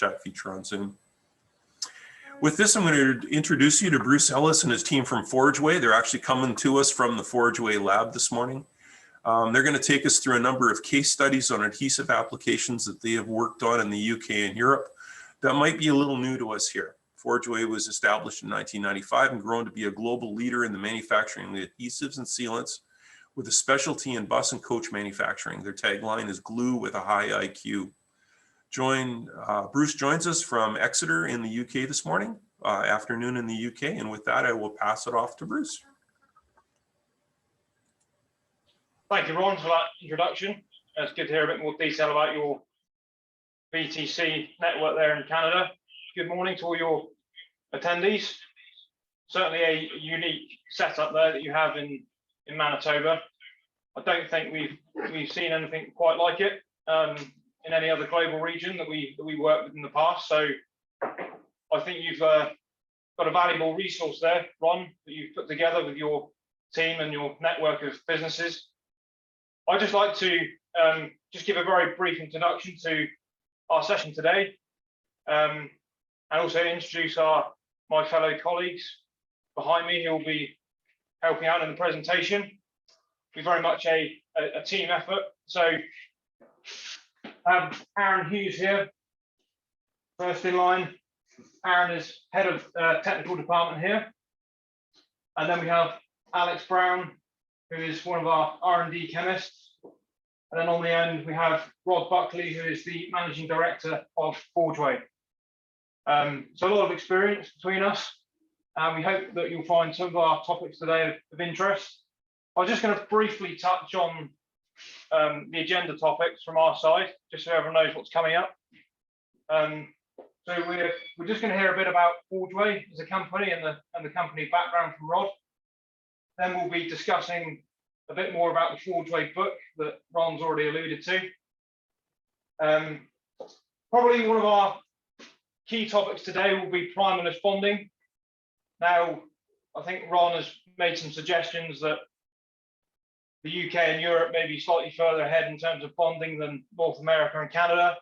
chat feature on Zoom. With this, I'm going to introduce you to Bruce Ellis and his team from Forgeway. They're actually coming to us from the Forgeway lab this morning. They're going to take us through a number of case studies on adhesive applications that they have worked on in the UK and Europe that might be a little new to us here. Forgeway was established in 1995 and grown to be a global leader in the manufacturing of adhesives and sealants with a specialty in bus and coach manufacturing. Their tagline is glue with a high IQ. Bruce joins us from Exeter in the UK this morning, afternoon in the UK. And with that, I will pass it off to Bruce. Thank you, Ron, for that introduction. It's good to hear a bit more detail about your VTC network there in Canada. Good morning to all your attendees. Certainly a unique setup there that you have in Manitoba. I don't think we've seen anything quite like it in any other global region that we worked with in the past. So I think you've got a valuable resource there, Ron, that you've put together with your team and your network of businesses. I'd just like to just give a very brief introduction to our session today, and also introduce my fellow colleagues behind me who will be helping out in the presentation. It'll be very much a team effort. So Aaron Hughes here, first in line. Aaron is head of technical department here. And then we have Alex Brown, who is one of our R&D chemists. And then on the end, we have Rod Buckley, who is the managing director of Forgeway. So a lot of experience between us. We hope that you'll find some of our topics today of interest. I'm just going to briefly touch on the agenda topics from our side, just so everyone knows what's coming up. So we're just going to hear a bit about Forgeway as a company and the company background from Rod. Then we'll be discussing a bit more about the Forgeway book that Ron's already alluded to. Probably one of our key topics today will be primerless bonding. Now, I think Ron has made some suggestions that the UK and Europe may be slightly further ahead in terms of bonding than North America and Canada.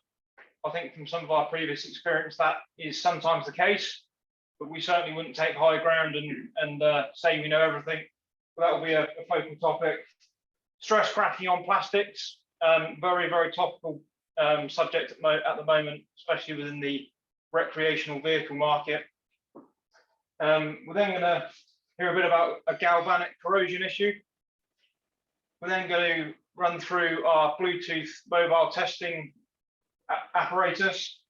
I think from some of our previous experience, that is sometimes the case, but we certainly wouldn't take high ground and say we know everything. But that will be a focal topic. Stress cracking on plastics, very, very topical subject at the moment, especially within the recreational vehicle market. We're then going to hear a bit about a galvanic corrosion issue. We're then going to run through our Bluetooth mobile testing apparatus.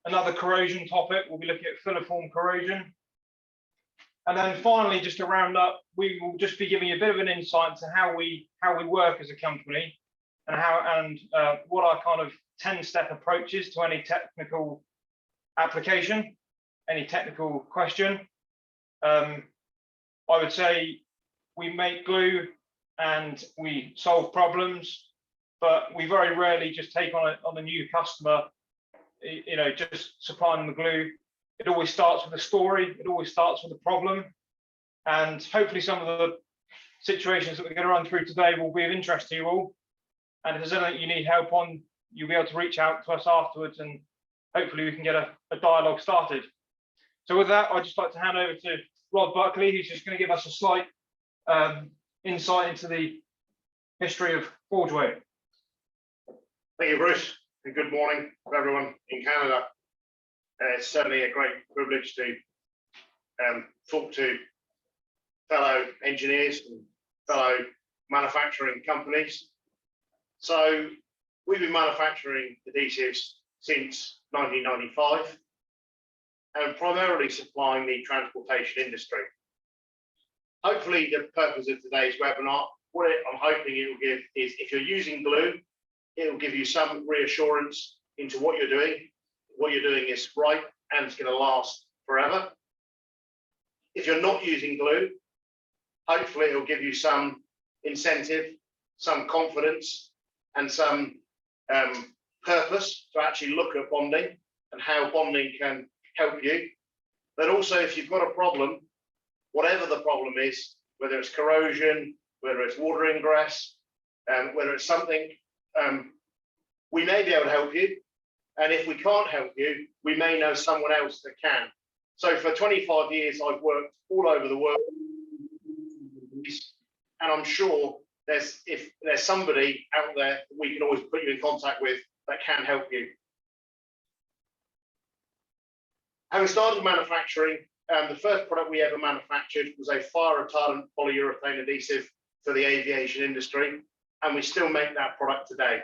Another corrosion topic, we'll be looking at Filiform corrosion. And then finally, just to round up, we will just be giving you a bit of an insight into how we work as a company and what our kind of 10-step approach is to any technical application, any technical question. I would say we make glue and we solve problems, but we very rarely just take on a new customer, just supplying them the glue. It always starts with a story. It always starts with a problem. And hopefully some of the situations that we're going to run through today will be of interest to you all. And if there's anything you need help on, you'll be able to reach out to us afterwards, and hopefully we can get a dialogue started. So with that, I'd just like to hand over to Rod Buckley, who's just going to give us a slight insight into the history of Forgeway. Thank you, Bruce, and good morning to everyone in Canada. It's certainly a great privilege to talk to fellow engineers and fellow manufacturing companies. So we've been manufacturing adhesives since 1995 and primarily supplying the transportation industry. Hopefully the purpose of today's webinar, what I'm hoping it will give is, if you're using glue, it will give you some reassurance into what you're doing. What you're doing is right and it's going to last forever. If you're not using glue, hopefully it will give you some incentive, some confidence, and some purpose to actually look at bonding and how bonding can help you. But also, if you've got a problem, whatever the problem is, whether it's corrosion, whether it's water ingress, whether it's something, we may be able to help you, And if we can't help you, we may know someone else that can. So for 25 years, I've worked all over the world. And I'm sure if there's somebody out there that we can always put you in contact with that can help you. Having started manufacturing, the first product we ever manufactured was a fire retardant polyurethane adhesive for the aviation industry, and we still make that product today.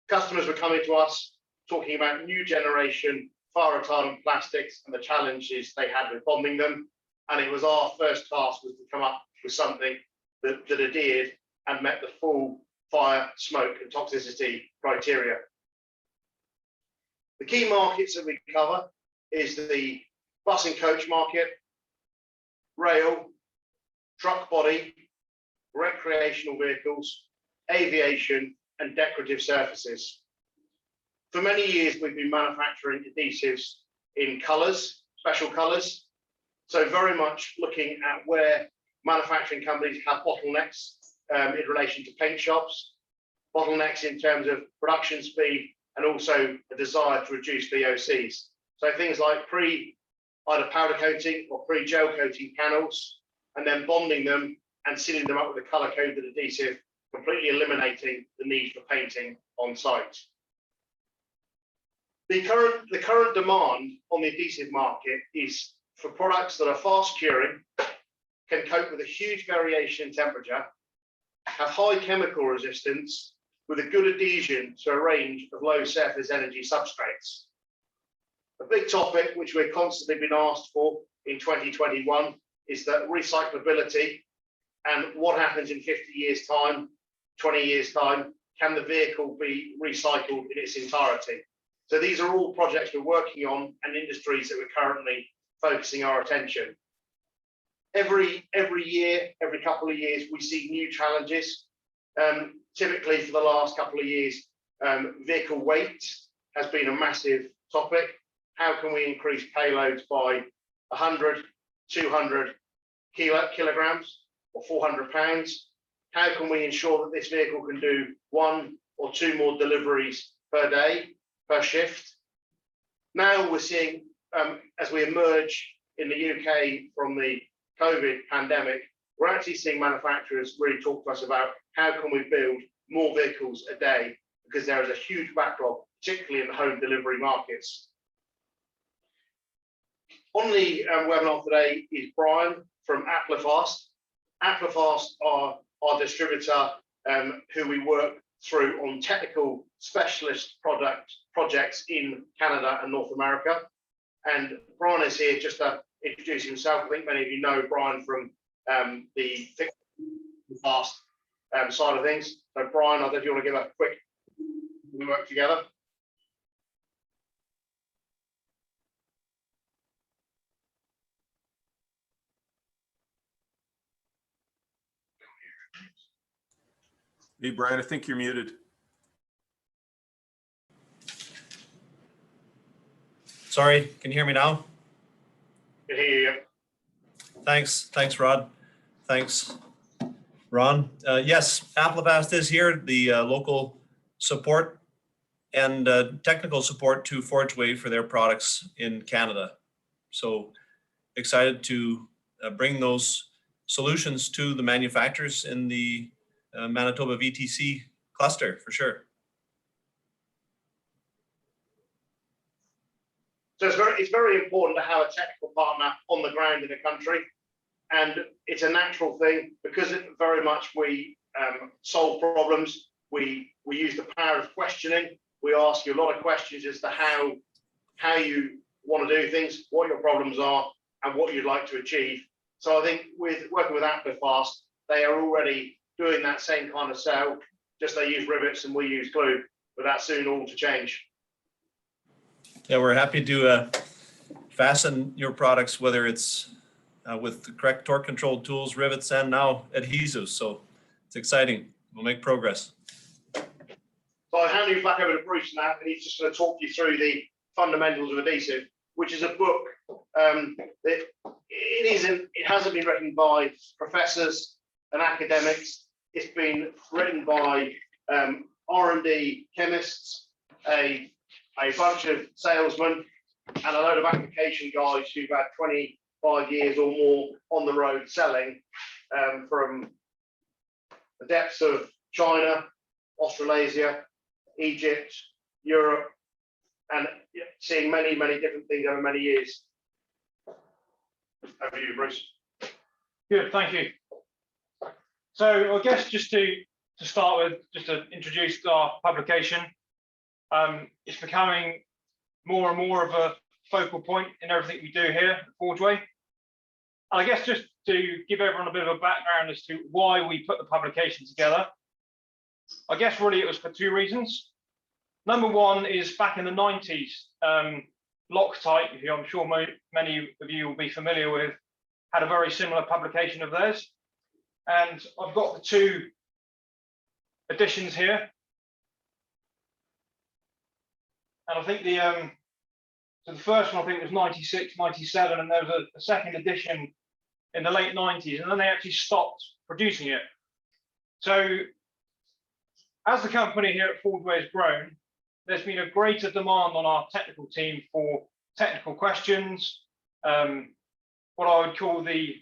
Customers were coming to us talking about new generation fire retardant plastics and the challenges they had with bonding them, and it was our first task was to come up with something that adhered and met the full fire, smoke and toxicity criteria. The key markets that we cover is the bus and coach market, rail, truck body, recreational vehicles, aviation, and decorative surfaces. For many years, we've been manufacturing adhesives in colours, special colours. So very much looking at where manufacturing companies have bottlenecks in relation to paint shops, bottlenecks in terms of production speed, and also a desire to reduce VOCs. So things like either powder coating or pre-gel coating panels, and then bonding them and sealing them up with a color-coded adhesive, completely eliminating the need for painting on site. The current demand on the adhesive market is for products that are fast curing, can cope with a huge variation in temperature, have high chemical resistance, with a good adhesion to a range of low surface energy substrates. A big topic which we're constantly being asked for in 2021 is that recyclability and what happens in 50 years time, 20 years time, can the vehicle be recycled in its entirety? So these are all projects we're working on and industries that we're currently focusing our attention. Every year, every couple of years, we see new challenges. Typically for the last couple of years, vehicle weight has been a massive topic. How can we increase payloads by 100, 200 kilograms or 400 pounds? How can we ensure that this vehicle can do 1 or 2 more deliveries per day, per shift? Now we're seeing, as we emerge in the UK from the COVID pandemic, we're actually seeing manufacturers really talk to us about how can we build more vehicles a day, because there is a huge backlog, particularly in the home delivery markets. On the webinar today is Brian from Applefast. Applefast are our distributor who we work through on technical specialist projects in Canada and North America. And Brian is here just to introduce himself. I think many of you know Brian from the Fast side of things. So Brian, I don't know if you want to give a quick, we work together. Hey, Brian, I think you're muted. Sorry, can you hear me now? Can hear you. Thanks, Rod. Thanks, Ron. Yes, Applefast is here, the local support and technical support to Forgeway for their products in Canada. So excited to bring those solutions to the manufacturers in the Manitoba VTC cluster for sure. So it's very important to have a technical partner on the ground in the country, and it's a natural thing because very much we solve problems. We use the power of questioning. We ask you a lot of questions as to how you want to do things, what your problems are, and what you'd like to achieve. So I think with working with Applefast, they are already doing that same kind of sell, just they use rivets and we use glue, but that's soon all to change. Yeah, we're happy to fasten your products, whether it's with the correct torque control tools, rivets, and now adhesives. So it's exciting. We'll make progress. So I'll hand you back over to Bruce now, and he's just going to talk you through the fundamentals of adhesive, which is a book that it hasn't been written by professors and academics. It's been written by R&D chemists a bunch of salesmen and a load of application guys who've had 25 years or more on the road selling, from the depths of China, Australasia, Egypt, Europe, and seeing many, many different things over many years. Over to you, Bruce. Good, thank you. So I guess just to start with, just to introduce our publication, it's becoming more and more of a focal point in everything we do here at Forgeway. And I guess just to give everyone a bit of a background as to why we put the publication together, I guess really it was for two reasons. Number one is back in the 90s, Loctite, who I'm sure many of you will be familiar with, had a very similar publication of theirs. And I've got the two editions here. And I think so the first one I think was 96, 97, and there was a second edition in the late 90s, and then they actually stopped producing it. So as the company here at Forgeway has grown, there's been a greater demand on our technical team for technical questions, what I would call the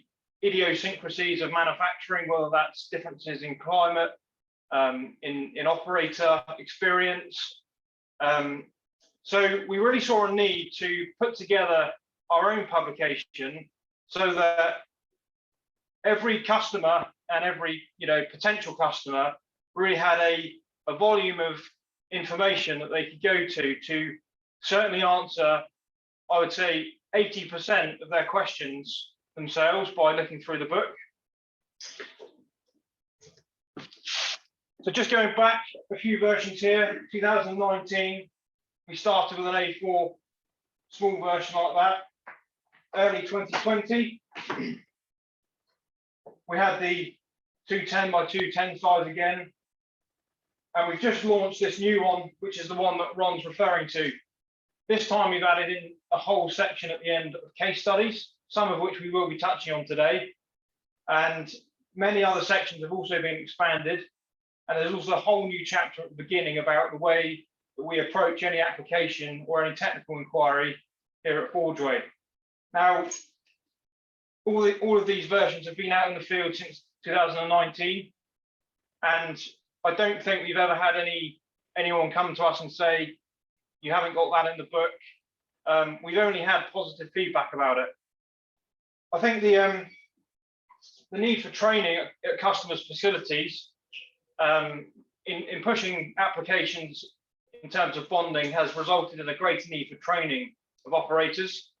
idiosyncrasies of manufacturing, whether that's differences in climate, in operator experience. So we really saw a need to put together our own publication so that every customer and every potential customer really had a volume of information that they could go to certainly answer, I would say, 80% of their questions themselves by looking through the book. So just going back a few versions here, 2019, we started with an A4 small version like that. Early 2020, we had the 210 by 210 size again. And we've just launched this new one, which is the one that Ron's referring to. This time we've added in a whole section at the end of case studies, some of which we will be touching on today. And many other sections have also been expanded. And there's also a whole new chapter at the beginning about the way that we approach any application or any technical inquiry here at Forgeway. Now, all of these versions have been out in the field since 2019. And I don't think we've ever had anyone come to us and say, you haven't got that in the book. We've only had positive feedback about it. I think the need for training at customers' facilities in pushing applications in terms of bonding has resulted in a greater need for training of operators.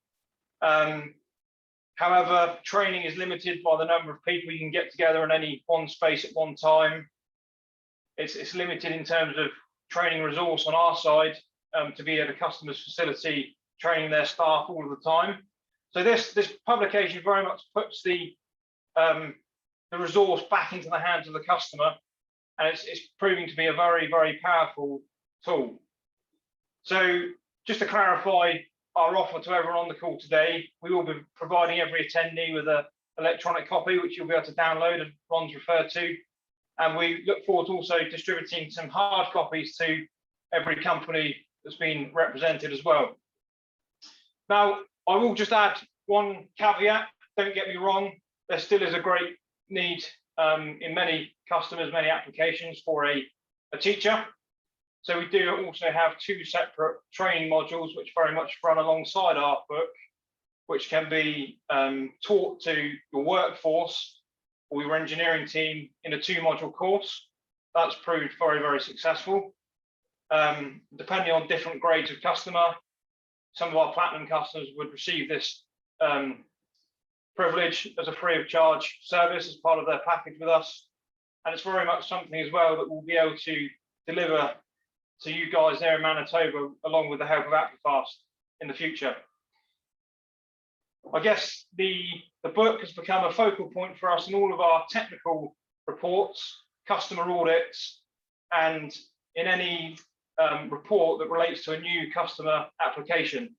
However, training is limited by the number of people you can get together in any one space at one time. It's limited in terms of training resource on our side to be at a customer's facility, training their staff all of the time. So this publication very much puts the resource back into the hands of the customer, and it's proving to be a very, very powerful tool. So just to clarify our offer to everyone on the call today, we will be providing every attendee with an electronic copy, which you'll be able to download, as Ron's referred to. And we look forward to also distributing some hard copies to every company that's been represented as well. Now, I will just add one caveat. Don't get me wrong, there still is a great need in many customers, many applications for a teacher. So we do also have two separate training modules which very much run alongside our book, which can be taught to your workforce or your engineering team in a 2-module course. That's proved very, very successful. Depending on different grades of customer, some of our platinum customers would receive this privilege as a free of charge service as part of their package with us. And it's very much something as well that we'll be able to deliver to you guys there in Manitoba, along with the help of Applefast in the future. I guess the book has become a focal point for us in all of our technical reports, customer audits, and in any report that relates to a new customer application.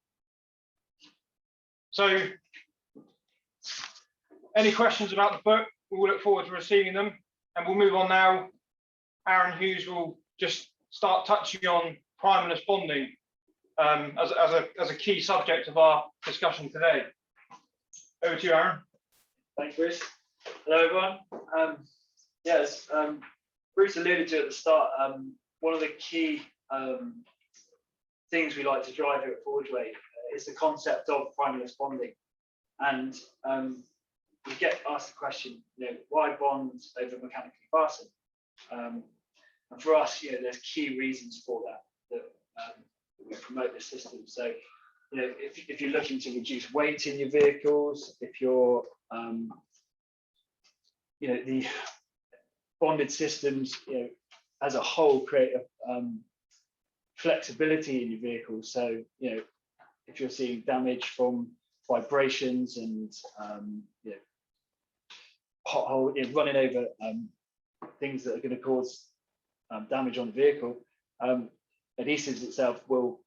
So any questions about the book, we'll look forward to receiving them, and we'll move on now. Aaron Hughes will just start touching on primerless bonding as a key subject of our discussion today. Over to you, Aaron. Thanks, Bruce. Hello, everyone. Yes, Bruce alluded to at the start, one of the key things we like to drive here at Forgeway is the concept of primerless bonding. And we get asked the question, why bond over mechanically fasten? And for us, there's key reasons for that we promote this system. So, if you're looking to reduce weight in your vehicles, if you're, the bonded systems, as a whole, create a flexibility in your vehicles. So, if you're seeing damage from vibrations and pothole, running over things that are going to cause damage on the vehicle, adhesives itself will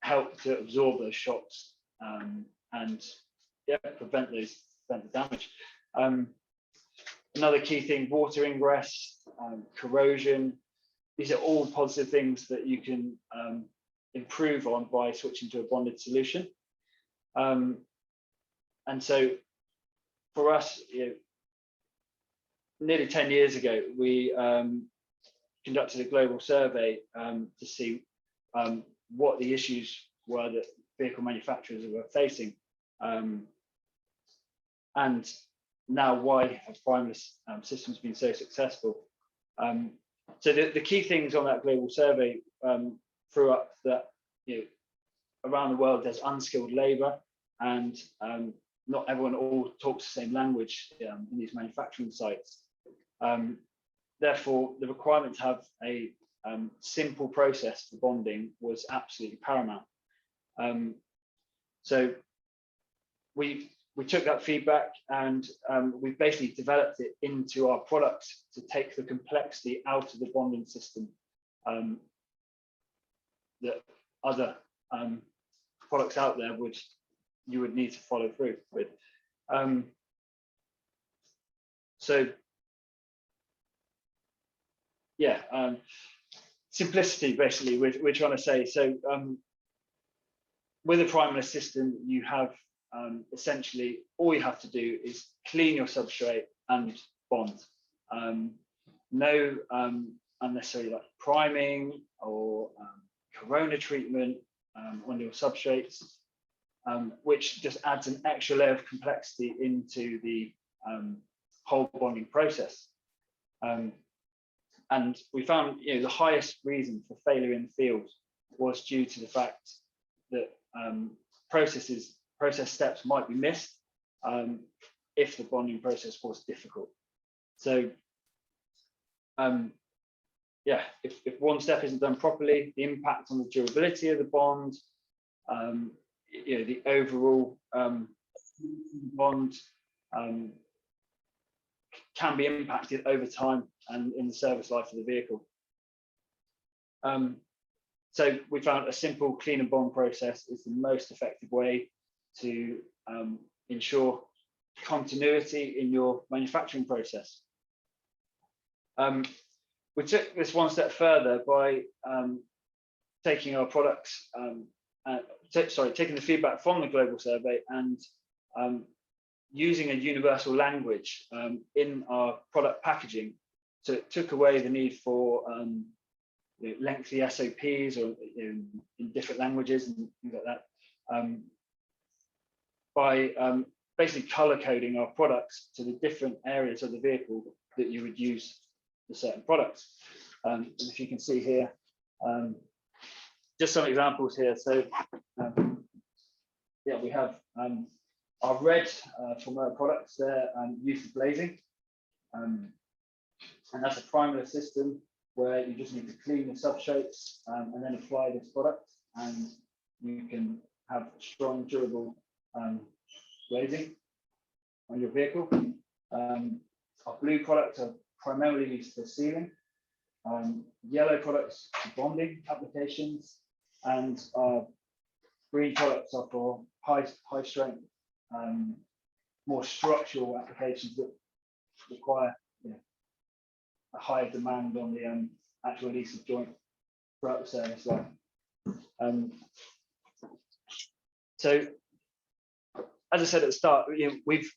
help to absorb those shocks and prevent the damage. Another key thing: water ingress, corrosion. These are all positive things that you can improve on by switching to a bonded solution. And so, for us, nearly 10 years ago, we conducted a global survey to see what the issues were that vehicle manufacturers were facing, and now why have primeless systems been so successful. So the key things on that global survey threw up that around the world there's unskilled labor, and not everyone all talks the same language in these manufacturing sites. Therefore, the requirement to have a simple process for bonding was absolutely paramount. So we took that feedback and we basically developed it into our products to take the complexity out of the bonding system that other products out there you would need to follow through with. Simplicity, basically, we're trying to say. So with a primerless system, you have essentially all you have to do is clean your substrate and bond. No unnecessary like priming or corona treatment on your substrates, which just adds an extra layer of complexity into the whole bonding process. And we found the highest reason for failure in the field was due to the fact that process steps might be missed if the bonding process was difficult. So if one step isn't done properly, the impact on the durability of the bond, the overall bond can be impacted over time and in the service life of the vehicle. So we found a simple clean and bond process is the most effective way to ensure continuity in your manufacturing process. We took this one step further by taking our products, taking the feedback from the global survey and using a universal language in our product packaging. So it took away the need for lengthy SOPs or in different languages and things like that, by basically color coding our products to the different areas of the vehicle that you would use for certain products. And if you can see here, just some examples here. So we have our red from our products there used for glazing, and that's a primerless system where you just need to clean the substrates and then apply this product, and you can have strong, durable glazing on your vehicle. Our blue products are primarily used for sealing, yellow products for bonding applications, and our green products are for high strength, more structural applications that require a higher demand on the actual adhesive joint throughout the service life. So, as I said at the start, we've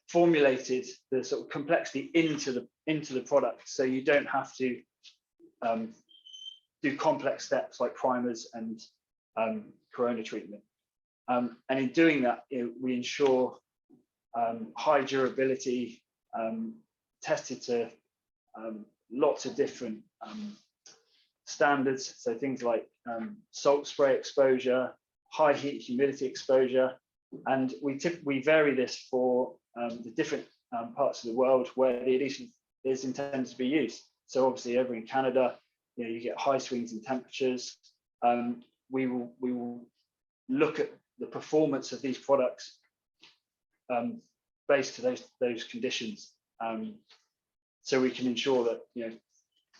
formulated the sort of complexity into the product, so you don't have to do complex steps like primers and corona treatment. And in doing that, we ensure high durability, tested to lots of different standards. So things like salt spray exposure, high heat humidity exposure, and we vary this for the different parts of the world where the adhesive is intended to be used. So obviously over in Canada, you get high swings in temperatures. We will look at the performance of these products based to those conditions, so we can ensure that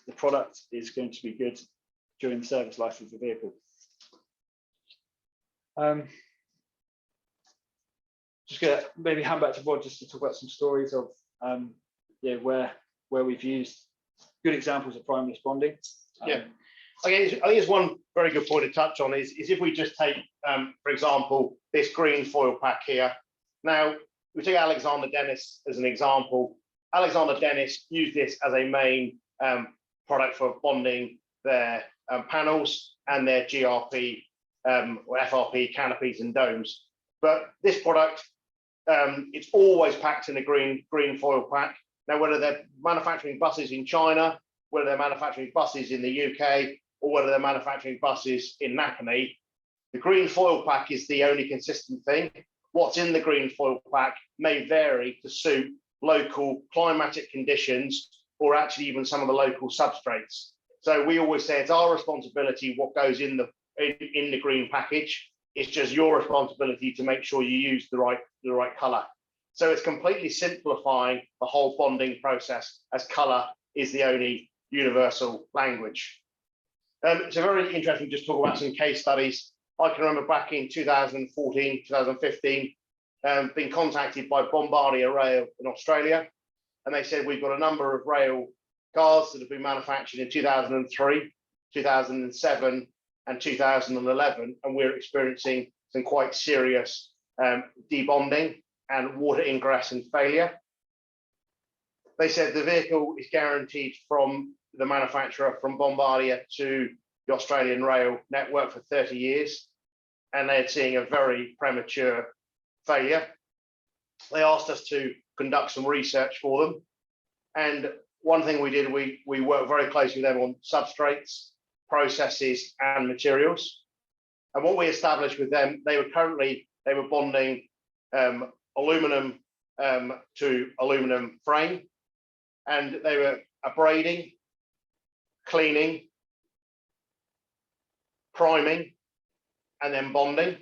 the product is going to be good during the service life of the vehicle. Just gonna maybe hand back to Rod just to talk about some stories of where we've used good examples of primeless bonding. Yeah. I think it's one very good point to touch on is if we just take, for example, this green foil pack here. Now, we take Alexander Dennis as an example. Alexander Dennis used this as a main product for bonding their panels and their GRP or FRP canopies and domes. But this product, it's always packed in a green foil pack. Now, whether they're manufacturing buses in China, whether they're manufacturing buses in the UK, or whether they're manufacturing buses in Nakani, the green foil pack is the only consistent thing. What's in the green foil pack may vary to suit local climatic conditions or actually even some of the local substrates. So we always say it's our responsibility what goes in the green package. It's just your responsibility to make sure you use the right color. So it's completely simplifying the whole bonding process, as color is the only universal language. It's very interesting just talk about some case studies. I can remember back in 2014, 2015, being contacted by Bombardier Rail in Australia. And they said, we've got a number of rail cars that have been manufactured in 2003, 2007, and 2011. And we're experiencing some quite serious debonding and water ingress and failure. They said the vehicle is guaranteed from the manufacturer, from Bombardier to the Australian rail network for 30 years, and they're seeing a very premature failure. They asked us to conduct some research for them. And one thing we did, we worked very closely with them on substrates, processes, and materials. And what we established with them, they were bonding aluminum to aluminum frame, and they were abrading, cleaning, priming, and then bonding.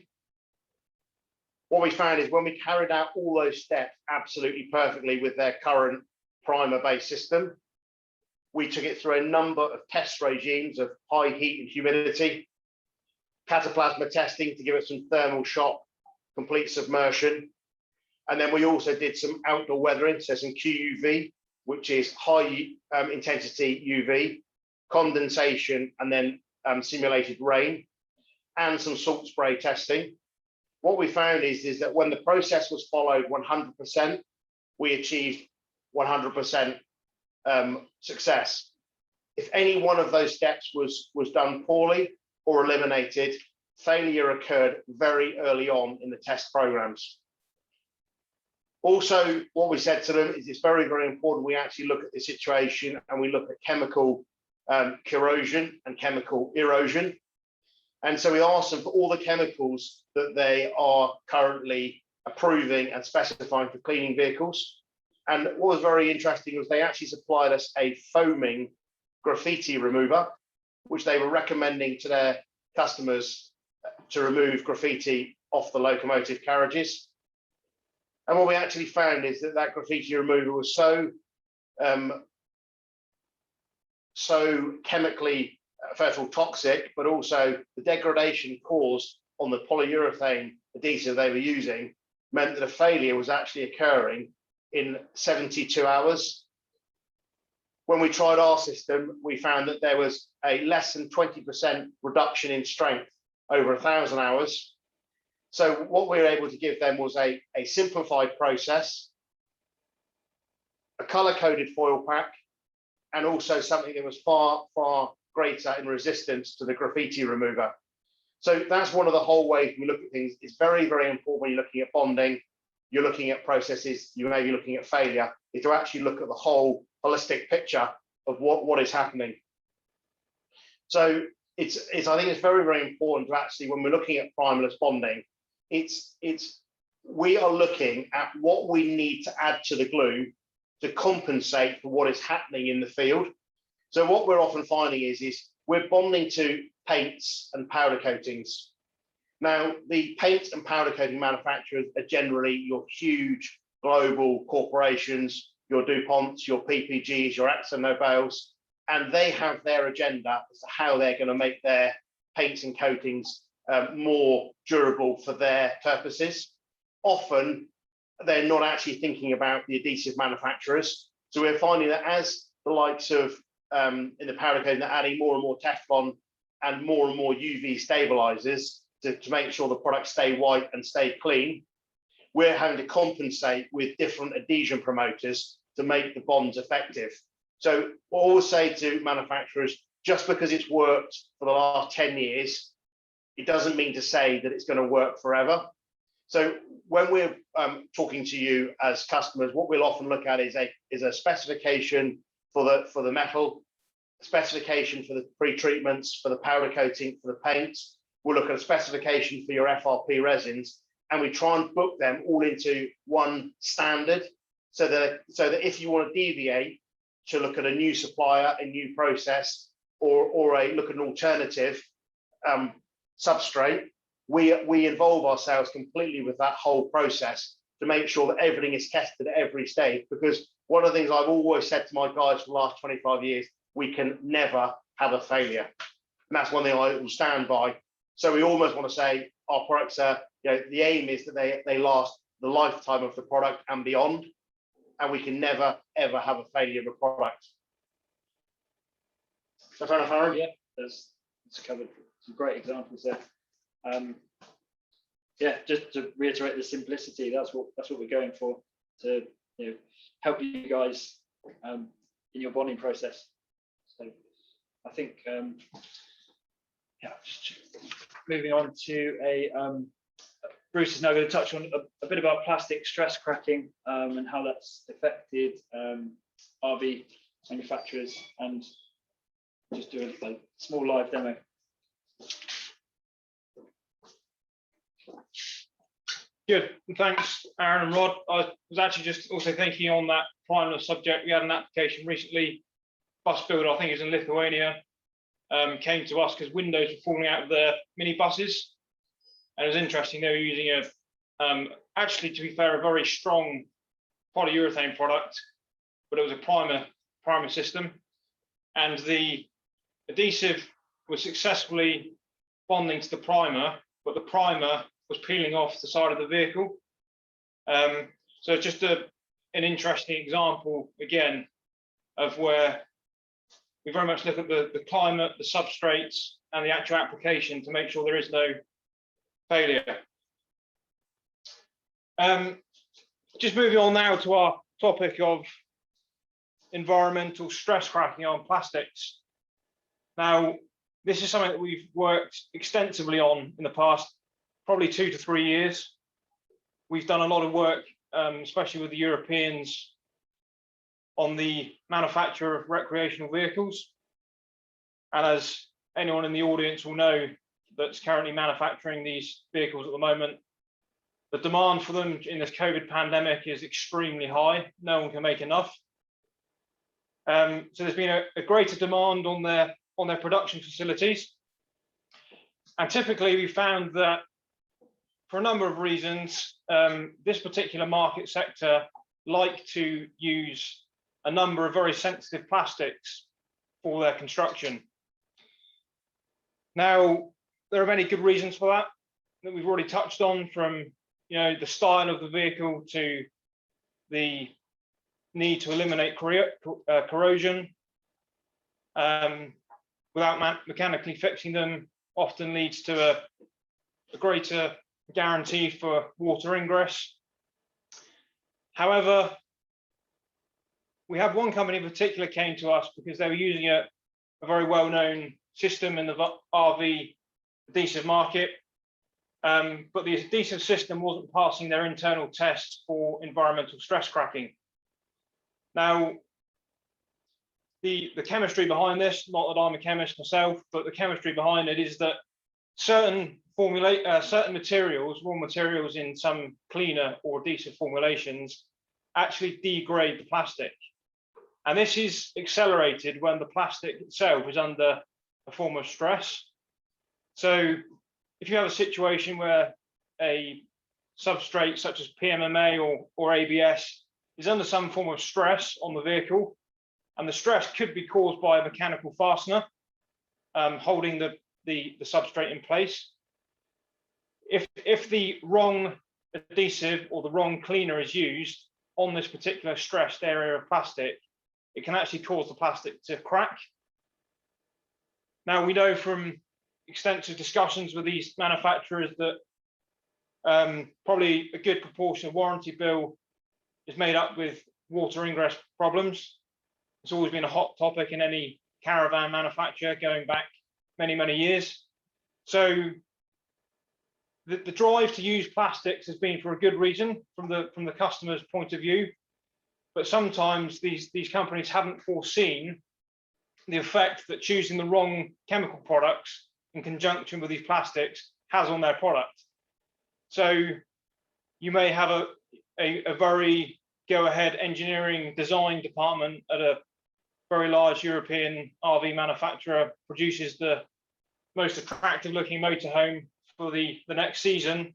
What we found is when we carried out all those steps absolutely perfectly with their current primer-based system, we took it through a number of test regimes of high heat and humidity, cataplasma testing to give it some thermal shock, complete submersion. And then we also did some outdoor weathering, so some QUV, which is high intensity UV, condensation, and then simulated rain, and some salt spray testing. What we found is that when the process was followed 100%, we achieved 100% success. If any one of those steps was done poorly or eliminated, failure occurred very early on in the test programs. Also, what we said to them is it's very, very important we actually look at the situation and we look at chemical corrosion and chemical erosion. And so we asked them for all the chemicals that they are currently approving and specifying for cleaning vehicles. And what was very interesting was they actually supplied us a foaming graffiti remover, which they were recommending to their customers to remove graffiti off the locomotive carriages. And what we actually found is that that graffiti remover was so chemically, first of all, toxic, but also the degradation caused on the polyurethane adhesive they were using meant that a failure was actually occurring in 72 hours. When we tried our system, we found that there was a less than 20% reduction in strength over 1,000 hours. So what we were able to give them was a simplified process, a color-coded foil pack, and also something that was far, far greater in resistance to the graffiti remover. So that's one of the whole ways we look at things. It's very, very important when you're looking at bonding, you're looking at processes, you may be looking at failure, is to actually look at the whole holistic picture of what is happening. So I think it's very, very important to actually, when we're looking at primerless bonding, we are looking at what we need to add to the glue to compensate for what is happening in the field. So what we're often finding is we're bonding to paints and powder coatings. Now, the paint and powder coating manufacturers are generally your huge global corporations, your DuPonts, your PPGs, your AkzoNobels, and they have their agenda as to how they're going to make their paints and coatings more durable for their purposes. Often, they're not actually thinking about the adhesive manufacturers. So we're finding that as the likes of in the powder coating, they're adding more and more Teflon and more UV stabilizers to make sure the products stay white and stay clean. We're having to compensate with different adhesion promoters to make the bonds effective. So we'll always say to manufacturers, just because it's worked for the last 10 years, it doesn't mean to say that it's going to work forever. So when we're talking to you as customers, what we'll often look at is a specification for the metal, a specification for the pre-treatments, for the powder coating, for the paint. We'll look at a specification for your FRP resins, and we try and book them all into one standard, so that if you want to deviate to look at a new supplier, a new process, or look at an alternative substrate, we involve ourselves completely with that whole process to make sure that everything is tested at every stage. Because one of the things I've always said to my guys for the last 25 years, we can never have a failure. And that's one thing I will stand by. So we almost want to say our products are, the aim is that they last the lifetime of the product and beyond, and we can never, ever have a failure of a product. So fair enough, Aaron? Yeah, it's covered some great examples there. Yeah, just to reiterate the simplicity, that's what we're going for, to help you guys in your bonding process. So I think just moving on to Bruce is now going to touch on a bit about plastic stress cracking and how that's affected RV manufacturers, and just do a small live demo. Good, and thanks, Aaron and Rod. I was actually just also thinking on that primer subject. We had an application recently, bus builder, I think it was in Lithuania, came to us because windows were falling out of their minibuses. And it was interesting, they were using actually, to be fair, a very strong polyurethane product, but it was a primer system. And the adhesive was successfully bonding to the primer, but the primer was peeling off the side of the vehicle. So it's just an interesting example, again, of where we very much look at the climate, the substrates, and the actual application to make sure there is no failure. Just moving on now to our topic of environmental stress cracking on plastics. Now, this is something that we've worked extensively on in the past, probably 2 to 3 years. We've done a lot of work, especially with the Europeans, on the manufacture of recreational vehicles. And as anyone in the audience will know that's currently manufacturing these vehicles at the moment, the demand for them in this COVID pandemic is extremely high. No one can make enough. So there's been a greater demand on their production facilities. And typically we found that for a number of reasons, this particular market sector like to use a number of very sensitive plastics for their construction. Now, there are many good reasons for that we've already touched on, from the style of the vehicle to the need to eliminate corrosion. without mechanically fixing them often leads to a greater guarantee for water ingress. However, we have one company in particular came to us because they were using a very well-known system in the RV adhesive market, but the adhesive system wasn't passing their internal tests for environmental stress cracking. Now, the chemistry behind this, not that I'm a chemist myself, but the chemistry behind it is that certain materials, raw materials in some cleaner or adhesive formulations, actually degrade the plastic. And this is accelerated when the plastic itself is under a form of stress. So if you have a situation where a substrate such as PMMA or ABS is under some form of stress on the vehicle, and the stress could be caused by a mechanical fastener holding the substrate in place. If the wrong adhesive or the wrong cleaner is used on this particular stressed area of plastic, it can actually cause the plastic to crack. Now, we know from extensive discussions with these manufacturers that probably a good proportion of warranty bill is made up with water ingress problems. It's always been a hot topic in any caravan manufacturer going back many, many years. So the drive to use plastics has been for a good reason from the customer's point of view. But sometimes these companies haven't foreseen the effect that choosing the wrong chemical products in conjunction with these plastics has on their product. So you may have a very go-ahead engineering design department at a very large European RV manufacturer, produces the most attractive looking motorhome for the next season,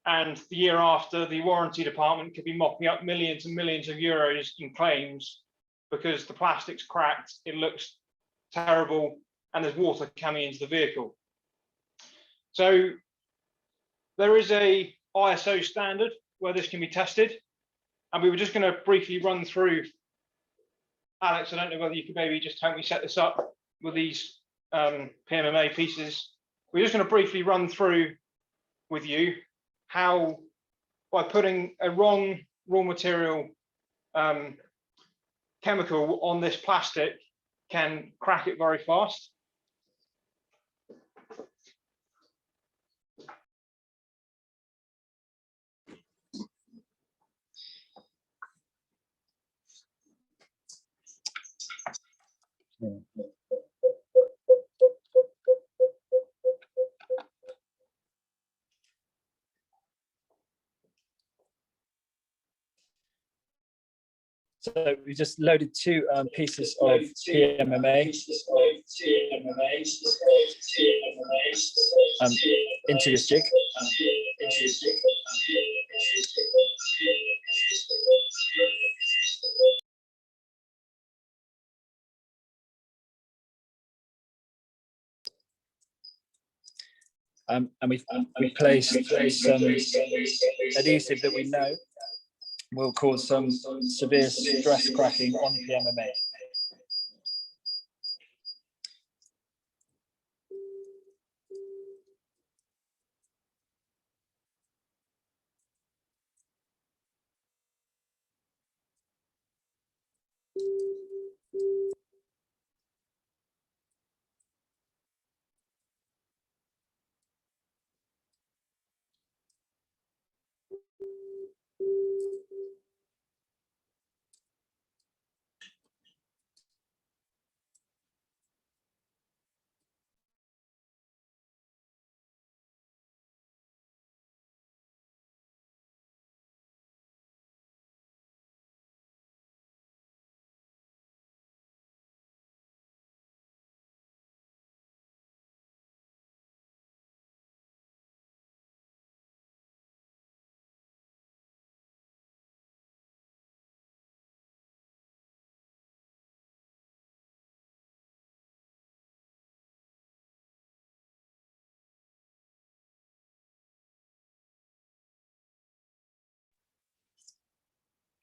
and the year after, the warranty department could be mopping up millions and millions of euros in claims because the plastic's cracked, it looks terrible, and there's water coming into the vehicle. So there is a ISO standard where this can be tested, and we were just going to briefly run through. Alex, I don't know whether you could maybe just help me set this up with these PMMA pieces. We're just going to briefly run through with you how, by putting a wrong raw material chemical on this plastic, can crack it very fast. So we just loaded two pieces of PMMA into this jig. And we've placed some adhesive that we know will cause some severe stress cracking on PMMA.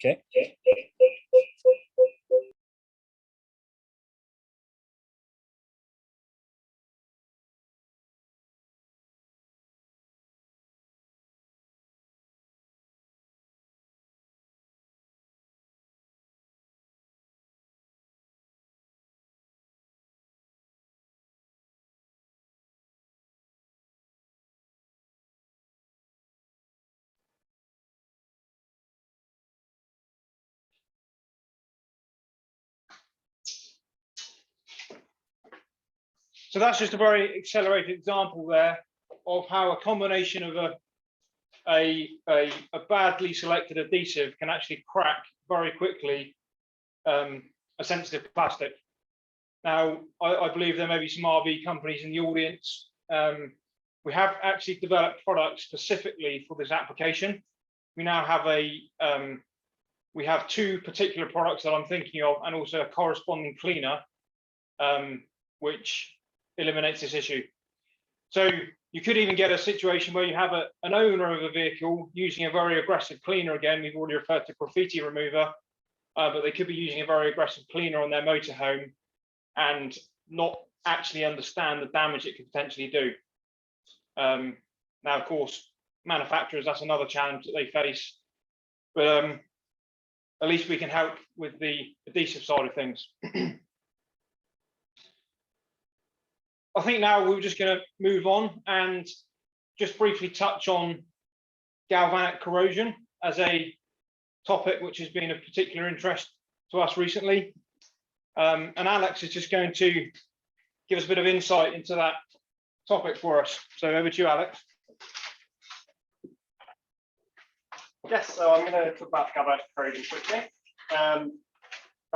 Okay. So that's just a very accelerated example there of how a combination of a badly selected adhesive can actually crack very quickly a sensitive plastic. Now, I believe there may be some RV companies in the audience. We have actually developed products specifically for this application. We now have we have two particular products that I'm thinking of, and also a corresponding cleaner, which eliminates this issue. So you could even get a situation where you have an owner of a vehicle using a very aggressive cleaner. Again, we've already referred to graffiti remover, but they could be using a very aggressive cleaner on their motorhome and not actually understand the damage it could potentially do. Now, of course, manufacturers, that's another challenge that they face, but at least we can help with the adhesive side of things. I think now we're just going to move on and just briefly touch on galvanic corrosion as a topic which has been of particular interest to us recently. And Alex is just going to give us a bit of insight into that topic for us. So over to you, Alex. Yes, so I'm going to talk about galvanic corrosion quickly. Now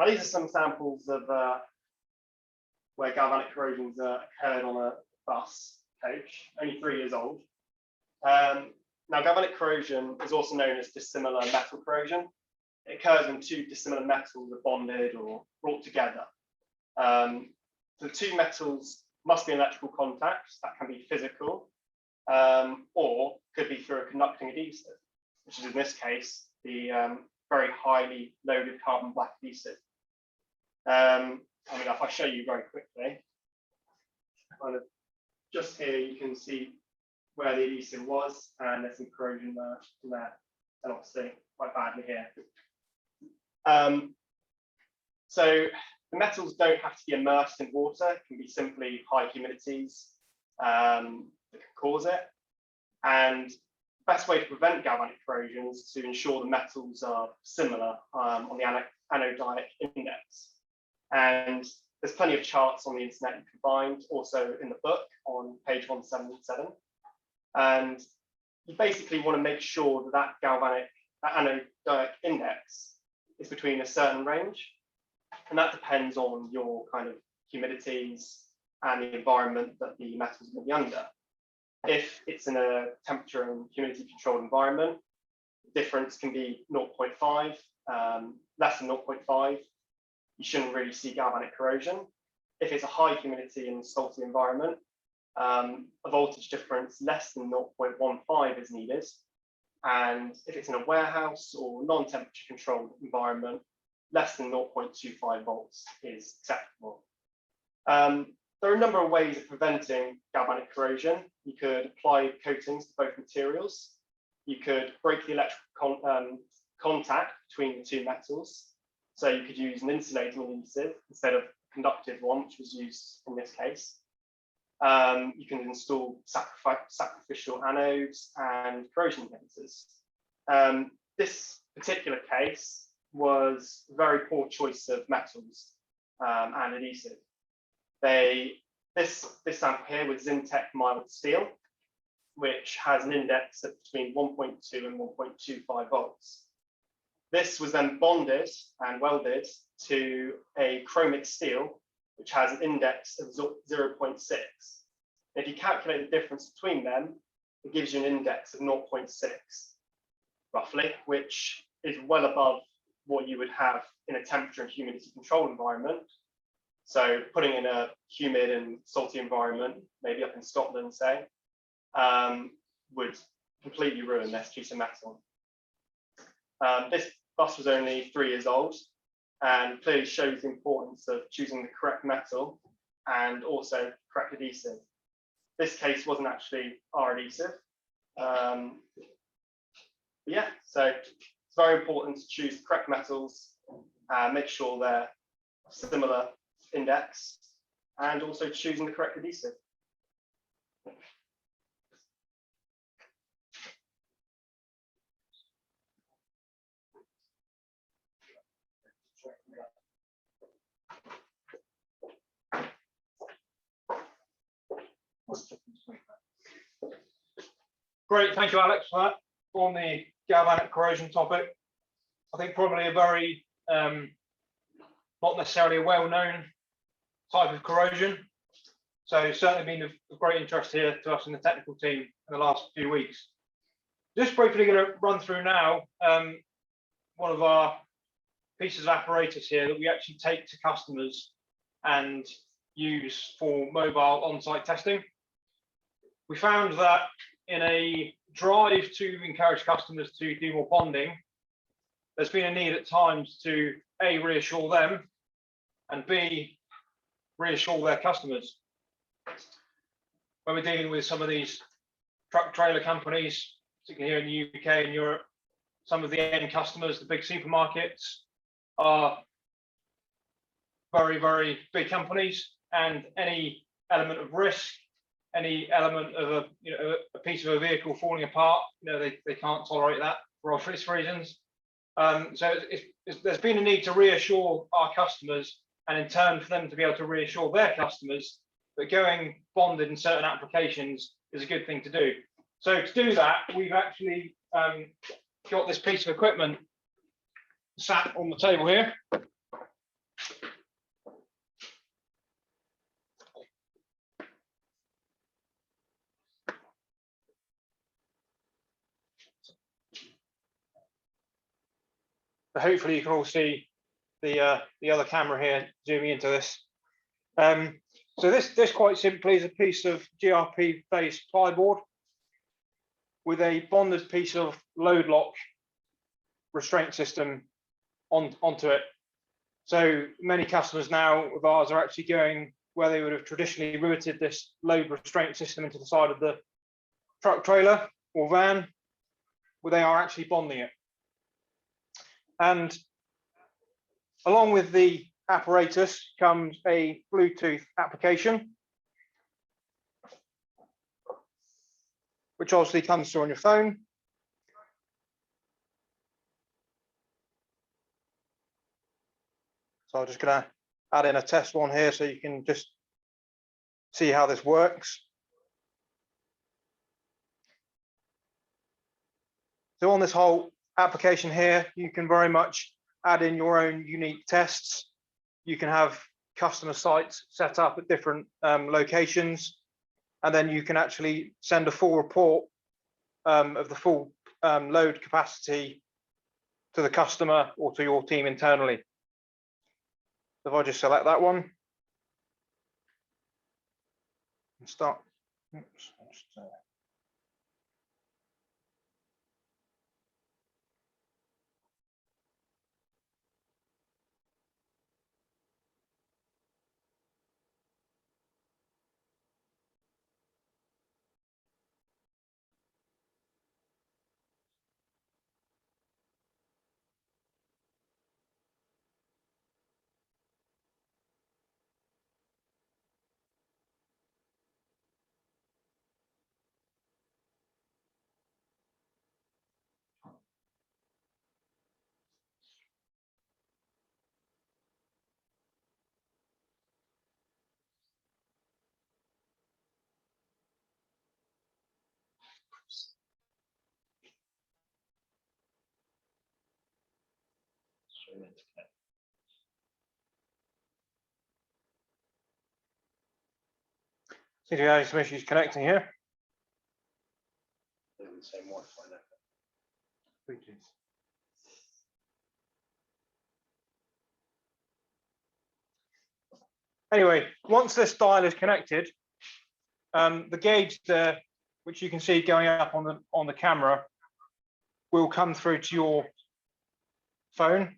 these are some samples of where galvanic corrosions occurred on a bus coach, only 3 years old. Now galvanic corrosion is also known as dissimilar metal corrosion. It occurs when two dissimilar metals are bonded or brought together. The two metals must be in electrical contact. That can be physical, or could be through a conducting adhesive, which is in this case the very highly loaded carbon black adhesive. I mean, if I show you very quickly, kind of just here you can see where the adhesive was, and there's some corrosion there, and obviously quite badly here. So the metals don't have to be immersed in water. It can be simply high humidities that can cause it. And the best way to prevent galvanic corrosion is to ensure the metals are similar on the anodinic index. And there's plenty of charts on the internet you can find, also in the book on page 177. And you basically want to make sure that that anodinic index is between a certain range. And that depends on your kind of humidities and the environment that the metals will be under. If it's in a temperature and humidity controlled environment, the difference can be 0.5, less than 0.5. You shouldn't really see galvanic corrosion. If it's a high humidity and salty environment, a voltage difference less than 0.15 is needed. And if it's in a warehouse or non-temperature controlled environment, less than 0.25 volts is acceptable. There are a number of ways of preventing galvanic corrosion. You could apply coatings to both materials. You could break the electrical contact between the two metals. So you could use an insulating adhesive instead of a conductive one, which was used in this case. You can install sacrificial anodes and corrosion inhibitors. This particular case was a very poor choice of metals and adhesive. This sample here was Zintec mild steel, which has an index of between 1.2 and 1.25 volts. This was then bonded and welded to a chromic steel, which has an index of 0.6. If you calculate the difference between them, it gives you an index of 0.6, roughly, which is well above what you would have in a temperature and humidity controlled environment. So putting in a humid and salty environment, maybe up in Scotland, say, would completely ruin this piece of metal. This bus was only 3 years old and clearly shows the importance of choosing the correct metal and also correct adhesive. This case wasn't actually our adhesive. Yeah, so it's very important to choose the correct metals, make sure they're similar index, and also choosing the correct adhesive. Great, thank you, Alex, for that. On the galvanic corrosion topic, I think probably a very not necessarily a well-known type of corrosion. So certainly been of great interest here to us in the technical team in the last few weeks. Just briefly going to run through now one of our pieces of apparatus here that we actually take to customers and use for mobile on-site testing. We found that in a drive to encourage customers to do more bonding, there's been a need at times to A, reassure them, and B, reassure their customers. When we're dealing with some of these truck trailer companies, particularly here in the UK and Europe, some of the end customers, the big supermarkets, are very, very big companies, and any element of risk, any element of a piece of a vehicle falling apart, they can't tolerate that for obvious reasons. So there's been a need to reassure our customers, and in turn for them to be able to reassure their customers that going bonded in certain applications is a good thing to do. So to do that, we've actually got this piece of equipment sat on the table here. So hopefully you can all see the other camera here zooming into this. So this quite simply is a piece of GRP based plyboard with a bonded piece of load lock restraint system onto it. So many customers now of ours are actually going where they would have traditionally riveted this load restraint system into the side of the truck trailer or van, where they are actually bonding it. And along with the apparatus comes a Bluetooth application, which obviously comes through on your phone. So I'm just going to add in a test one here so you can just see how this works. So on this whole application here, you can very much add in your own unique tests. You can have customer sites set up at different locations, and then you can actually send a full report of the full load capacity to the customer or to your team internally. So if I just select that one and start. Oops, seems to be having some issues connecting here. Same Wi-Fi network. Anyway, once this dial is connected, the gauge there, which you can see going up on the camera, will come through to your phone.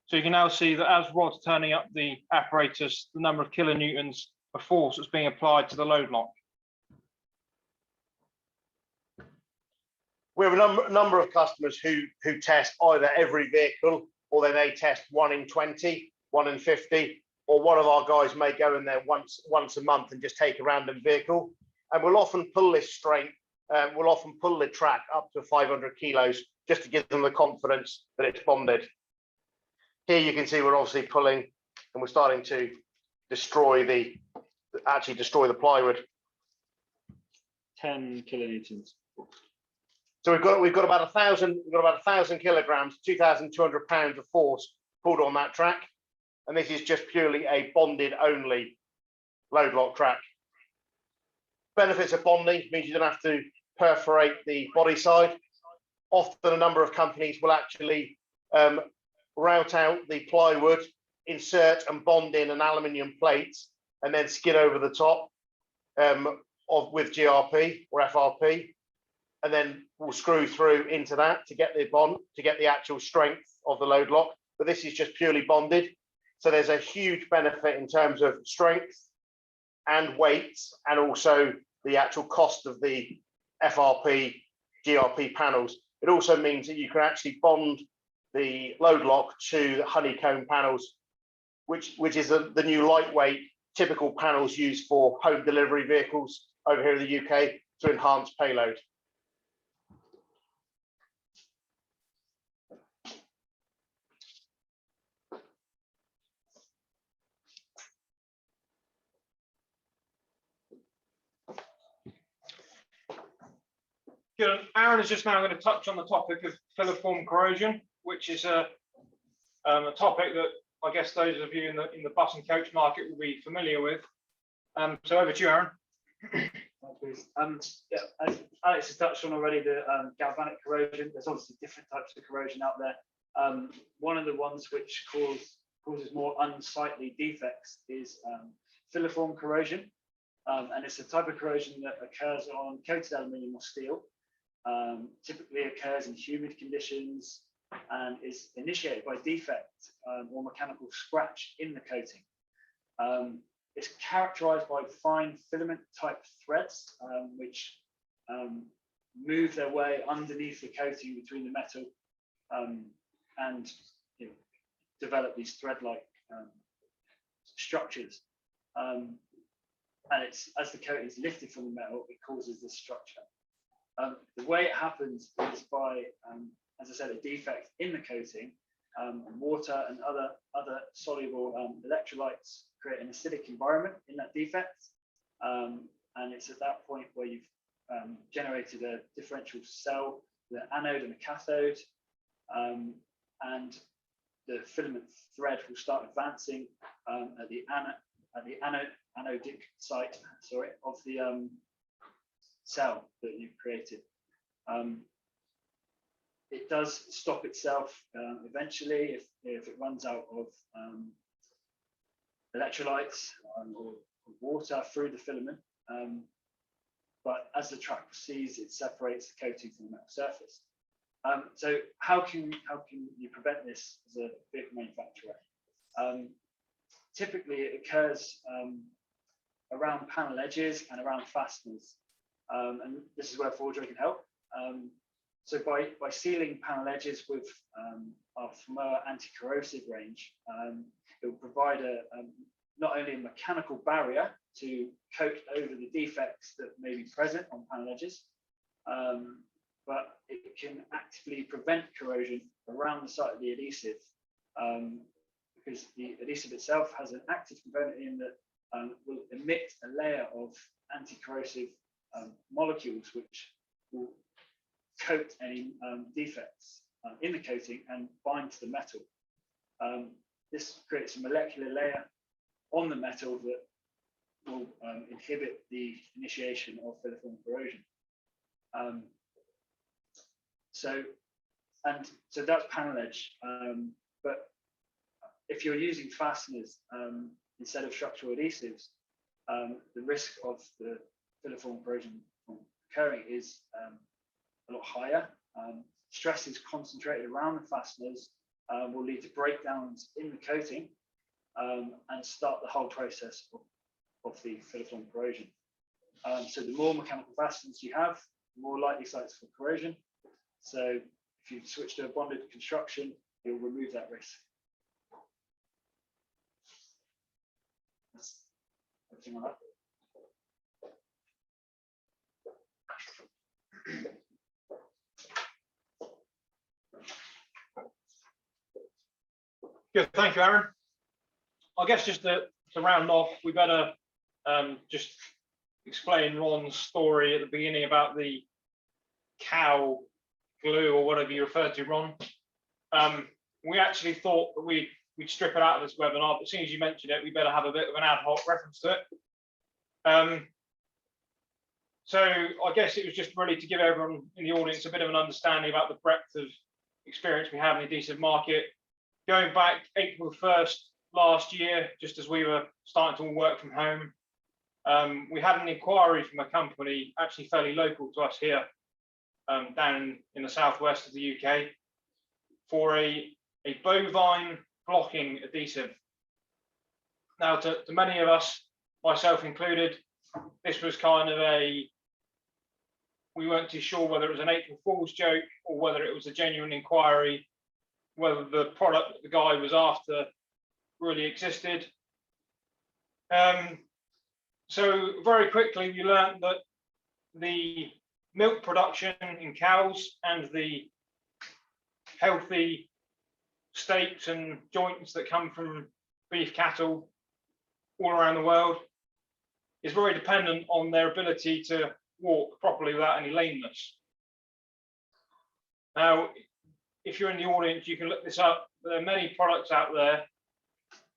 So you can now see that as Rod's turning up the apparatus, the number of kilonewtons of force that's being applied to the load lock. We have a number of customers who test either every vehicle, or they may test 1 in 20, 1 in 50, or one of our guys may go in there once a month and just take a random vehicle. And we'll often pull this straight, we'll often pull the track up to 500 kilos just to give them the confidence that it's bonded. Here you can see we're obviously pulling and we're starting to destroy the plywood. 10 kilonewtons. So we've got about 1,000 kilograms, 2,200 pounds of force pulled on that track, and this is just purely a bonded only load lock track. Benefits of bonding means you don't have to perforate the body side. Often a number of companies will actually route out the plywood, insert and bond in an aluminium plate, and then skid over the top with GRP or FRP, and then we'll screw through into that to get the bond, to get the actual strength of the load lock. But this is just purely bonded. So there's a huge benefit in terms of strength and weight, and also the actual cost of the FRP, GRP panels. It also means that you can actually bond the load lock to the honeycomb panels, which is the new lightweight typical panels used for home delivery vehicles over here in the UK to enhance payload. Good. Aaron is just now going to touch on the topic of filiform corrosion, which is a topic that I guess those of you in the bus and coach market will be familiar with. So over to you, Aaron. Yeah, as Alex has touched on already, the galvanic corrosion. There's obviously different types of corrosion out there. One of the ones which causes more unsightly defects is filiform corrosion, and it's a type of corrosion that occurs on coated aluminium or steel. Typically occurs in humid conditions and is initiated by defect or mechanical scratch in the coating. It's characterized by fine filament type threads, which move their way underneath the coating between the metal and develop these thread-like structures. And it's as the coating is lifted from the metal, it causes this structure. The way it happens is by, as I said, a defect in the coating. Water and other soluble electrolytes create an acidic environment in that defect, and it's at that point where you've generated a differential cell, the anode and the cathode, and the filament thread will start advancing at the anodic site, of the cell that you've created. It does stop itself eventually if it runs out of electrolytes or water through the filament. But as the track proceeds, it separates the coating from the metal surface. So how can you prevent this as a vehicle manufacturer? Typically, it occurs around panel edges and around fasteners, and this is where Forgeway can help. So by sealing panel edges with our Formoa anti-corrosive range, it will provide not only a mechanical barrier to coat over the defects that may be present on panel edges, but it can actively prevent corrosion around the site of the adhesive, because the adhesive itself has an active component in that will emit a layer of anti-corrosive molecules which will coat any defects in the coating and bind to the metal. This creates a molecular layer on the metal that will inhibit the initiation of filiform corrosion. So that's panel edge. But if you're using fasteners instead of structural adhesives, the risk of the filiform corrosion occurring is a lot higher. Stress is concentrated around the fasteners, will lead to breakdowns in the coating and start the whole process of the filiform corrosion. So the more mechanical fasteners you have, the more likely sites for corrosion. So if you switch to a bonded construction, you'll remove that risk. That's everything on that. Good, thank you, Aaron. I guess just to round off, we better just explain Ron's story at the beginning about the cow glue or whatever you referred to, Ron. We actually thought that we'd strip it out of this webinar, but as soon as you mentioned it, we better have a bit of an ad hoc reference to it. So I guess it was just really to give everyone in the audience a bit of an understanding about the breadth of experience we have in the adhesive market. Going back April 1st last year, just as we were starting to all work from home, we had an inquiry from a company actually fairly local to us here, down in the southwest of the UK, for a bovine blocking adhesive. Now, to many of us, myself included, this was kind of we weren't too sure whether it was an April Fool's joke or whether it was a genuine inquiry, whether the product that the guy was after really existed. So very quickly we learned that the milk production in cows and the healthy steaks and joints that come from beef cattle all around the world is very dependent on their ability to walk properly without any lameness. Now, if you're in the audience, you can look this up. There are many products out there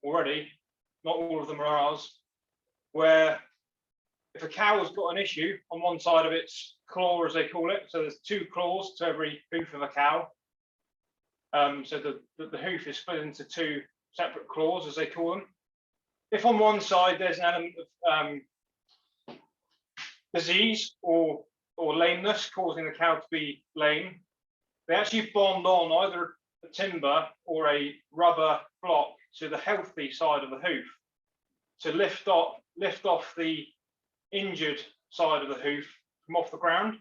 already, not all of them are ours, where if a cow has got an issue on one side of its claw, as they call it, so there's 2 claws to every hoof of a cow. So the hoof is split into 2 separate claws, as they call them. If on one side there's an element of disease or lameness causing the cow to be lame, they actually bond on either a timber or a rubber block to the healthy side of the hoof to lift off the injured side of the hoof from off the ground.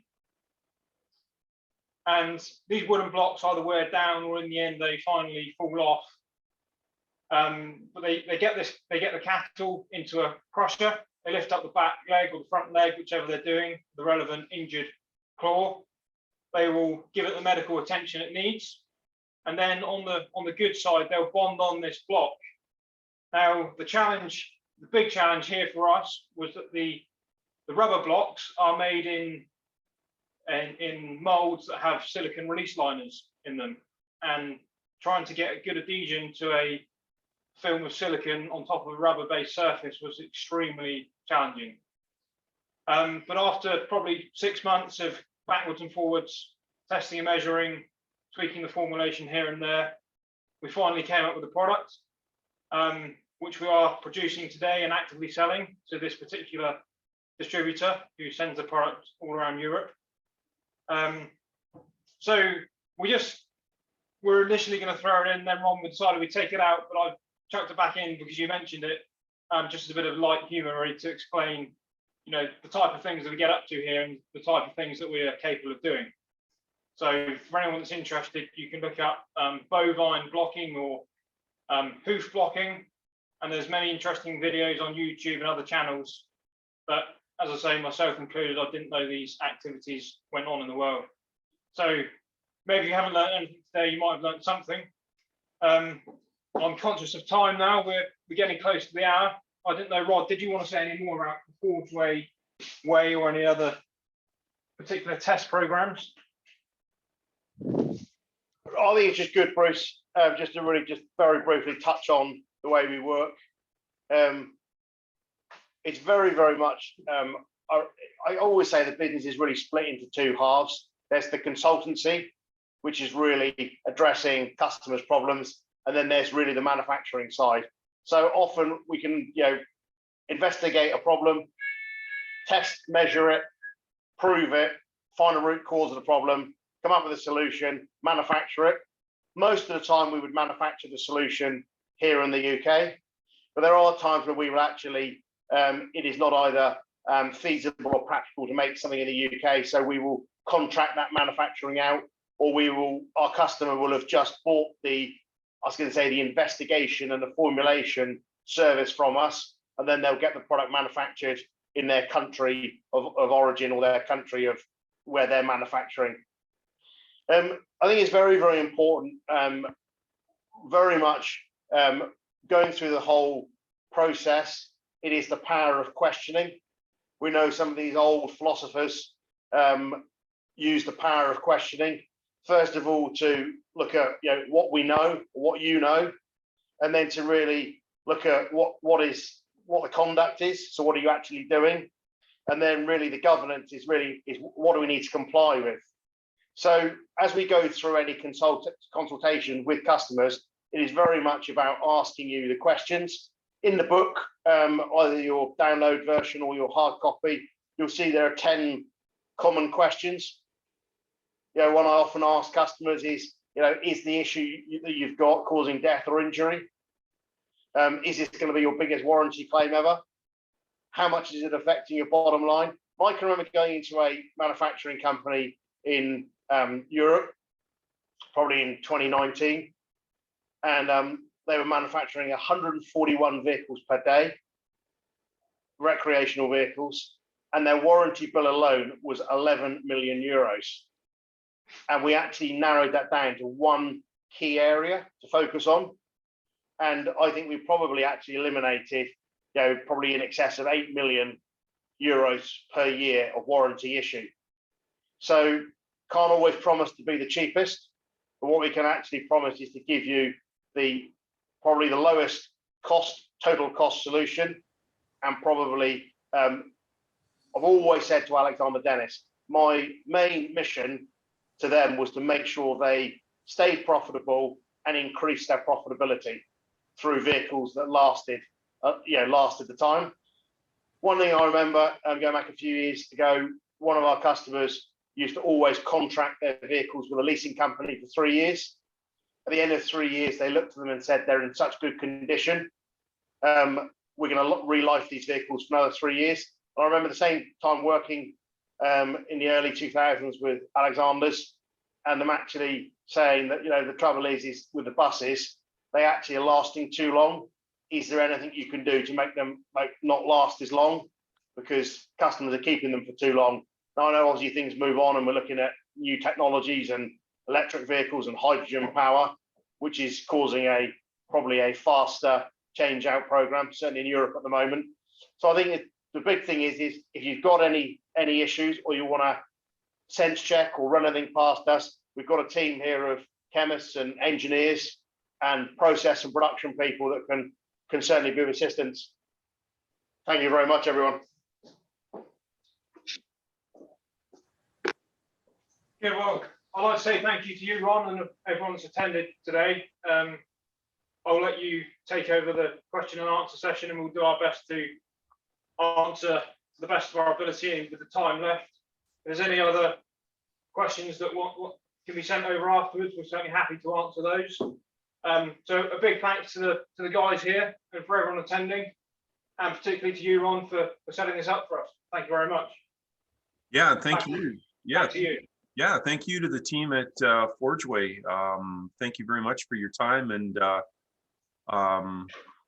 And these wooden blocks either wear down or in the end they finally fall off. But they get the cattle into a crusher. They lift up the back leg or the front leg, whichever they're doing, the relevant injured claw. They will give it the medical attention it needs. And then on the good side, they'll bond on this block. Now, the big challenge here for us was that the rubber blocks are made in molds that have silicon release liners in them. And trying to get a good adhesion to a film of silicon on top of a rubber-based surface was extremely challenging. But after probably 6 months of backwards and forwards, testing and measuring, tweaking the formulation here and there, we finally came up with a product, which we are producing today and actively selling to this particular distributor who sends the product all around Europe. So we're initially going to throw it in, then Ron decided we'd take it out, but I've chucked it back in because you mentioned it, just as a bit of light humor really to explain, the type of things that we get up to here and the type of things that we are capable of doing. So for anyone that's interested, you can look up bovine blocking or hoof blocking, and there's many interesting videos on YouTube and other channels. But as I say, myself included, I didn't know these activities went on in the world. So maybe you haven't learned anything today, you might have learned something. I'm conscious of time now. We're getting close to the hour. I didn't know, Rod, did you want to say any more about the Forgeway way or any other particular test programs? I think it's just good, Bruce, just to really just very briefly touch on the way we work. It's very, very much, I always say the business is really split into 2 halves. There's the consultancy, which is really addressing customers' problems. And then there's really the manufacturing side. So often we can, investigate a problem, test, measure it, prove it, find a root cause of the problem, come up with a solution, manufacture it. Most of the time we would manufacture the solution here in the UK, but there are times where we will actually, it is not either feasible or practical to make something in the UK, so we will contract that manufacturing out, or our customer will have just bought the investigation and the formulation service from us, and then they'll get the product manufactured in their country of origin or their country of where they're manufacturing. I think it's very, very important, very much going through the whole process, it is the power of questioning. We know some of these old philosophers use the power of questioning. First of all, to look at what we know, what you know, and then to really look at what the conduct is. So what are you actually doing? And then really the governance is what do we need to comply with? So as we go through any consultation with customers, it is very much about asking you the questions. In the book, either your download version or your hard copy, you'll see there are 10 common questions. One I often ask customers is, is the issue that you've got causing death or injury? Is this going to be your biggest warranty claim ever? How much is it affecting your bottom line? I can remember going into a manufacturing company in Europe, probably in 2019, and they were manufacturing 141 vehicles per day, recreational vehicles, and their warranty bill alone was 11 million euros. And we actually narrowed that down to one key area to focus on. And I think we probably actually eliminated, probably in excess of 8 million euros per year of warranty issue. So can't always promise to be the cheapest, but what we can actually promise is to give you probably the lowest total cost solution. And probably, I've always said to Alexander Dennis, my main mission to them was to make sure they stayed profitable and increased their profitability through vehicles that lasted the time. One thing I remember going back a few years ago, one of our customers used to always contract their vehicles with a leasing company for 3 years. At the end of 3 years, they looked at them and said, they're in such good condition. We're going to relife these vehicles for another 3 years. And I remember the same time working in the early 2000s with Alexander's, and them actually saying that, the trouble is with the buses, they actually are lasting too long. Is there anything you can do to make them not last as long? Because customers are keeping them for too long. Now I know obviously things move on and we're looking at new technologies and electric vehicles and hydrogen power, which is causing probably a faster change out program, certainly in Europe at the moment. So I think the big thing is if you've got any issues or you want to sense check or run anything past us, we've got a team here of chemists and engineers and process and production people that can certainly be of assistance. Thank you very much, everyone. Yeah, well, I'd like to say thank you to you, Ron, and everyone that's attended today. I'll let you take over the question and answer session, and we'll do our best to answer to the best of our ability with the time left. If there's any other questions that can be sent over afterwards, we're certainly happy to answer those. So a big thanks to the guys here and for everyone attending, and particularly to you, Ron, for setting this up for us. Thank you very much. Yeah, thank you. Yeah. Back to you. Yeah, thank you to the team at Forgeway. Thank you very much for your time and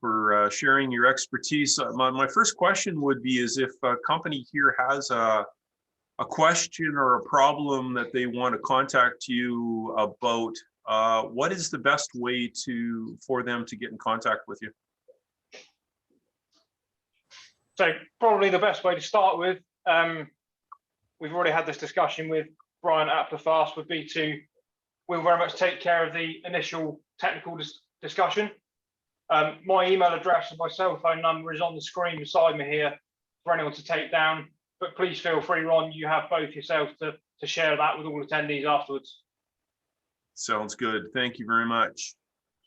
for sharing your expertise. My first question would be is if a company here has a question or a problem that they want to contact you about, what is the best way for them to get in contact with you? So probably the best way to start with, we've already had this discussion with Brian at Applefast, we'll very much take care of the initial technical discussion. My email address and my cell phone number is on the screen beside me here for anyone to take down, but please feel free, Ron, you have both yourself to share that with all attendees afterwards. Sounds good. Thank you very much.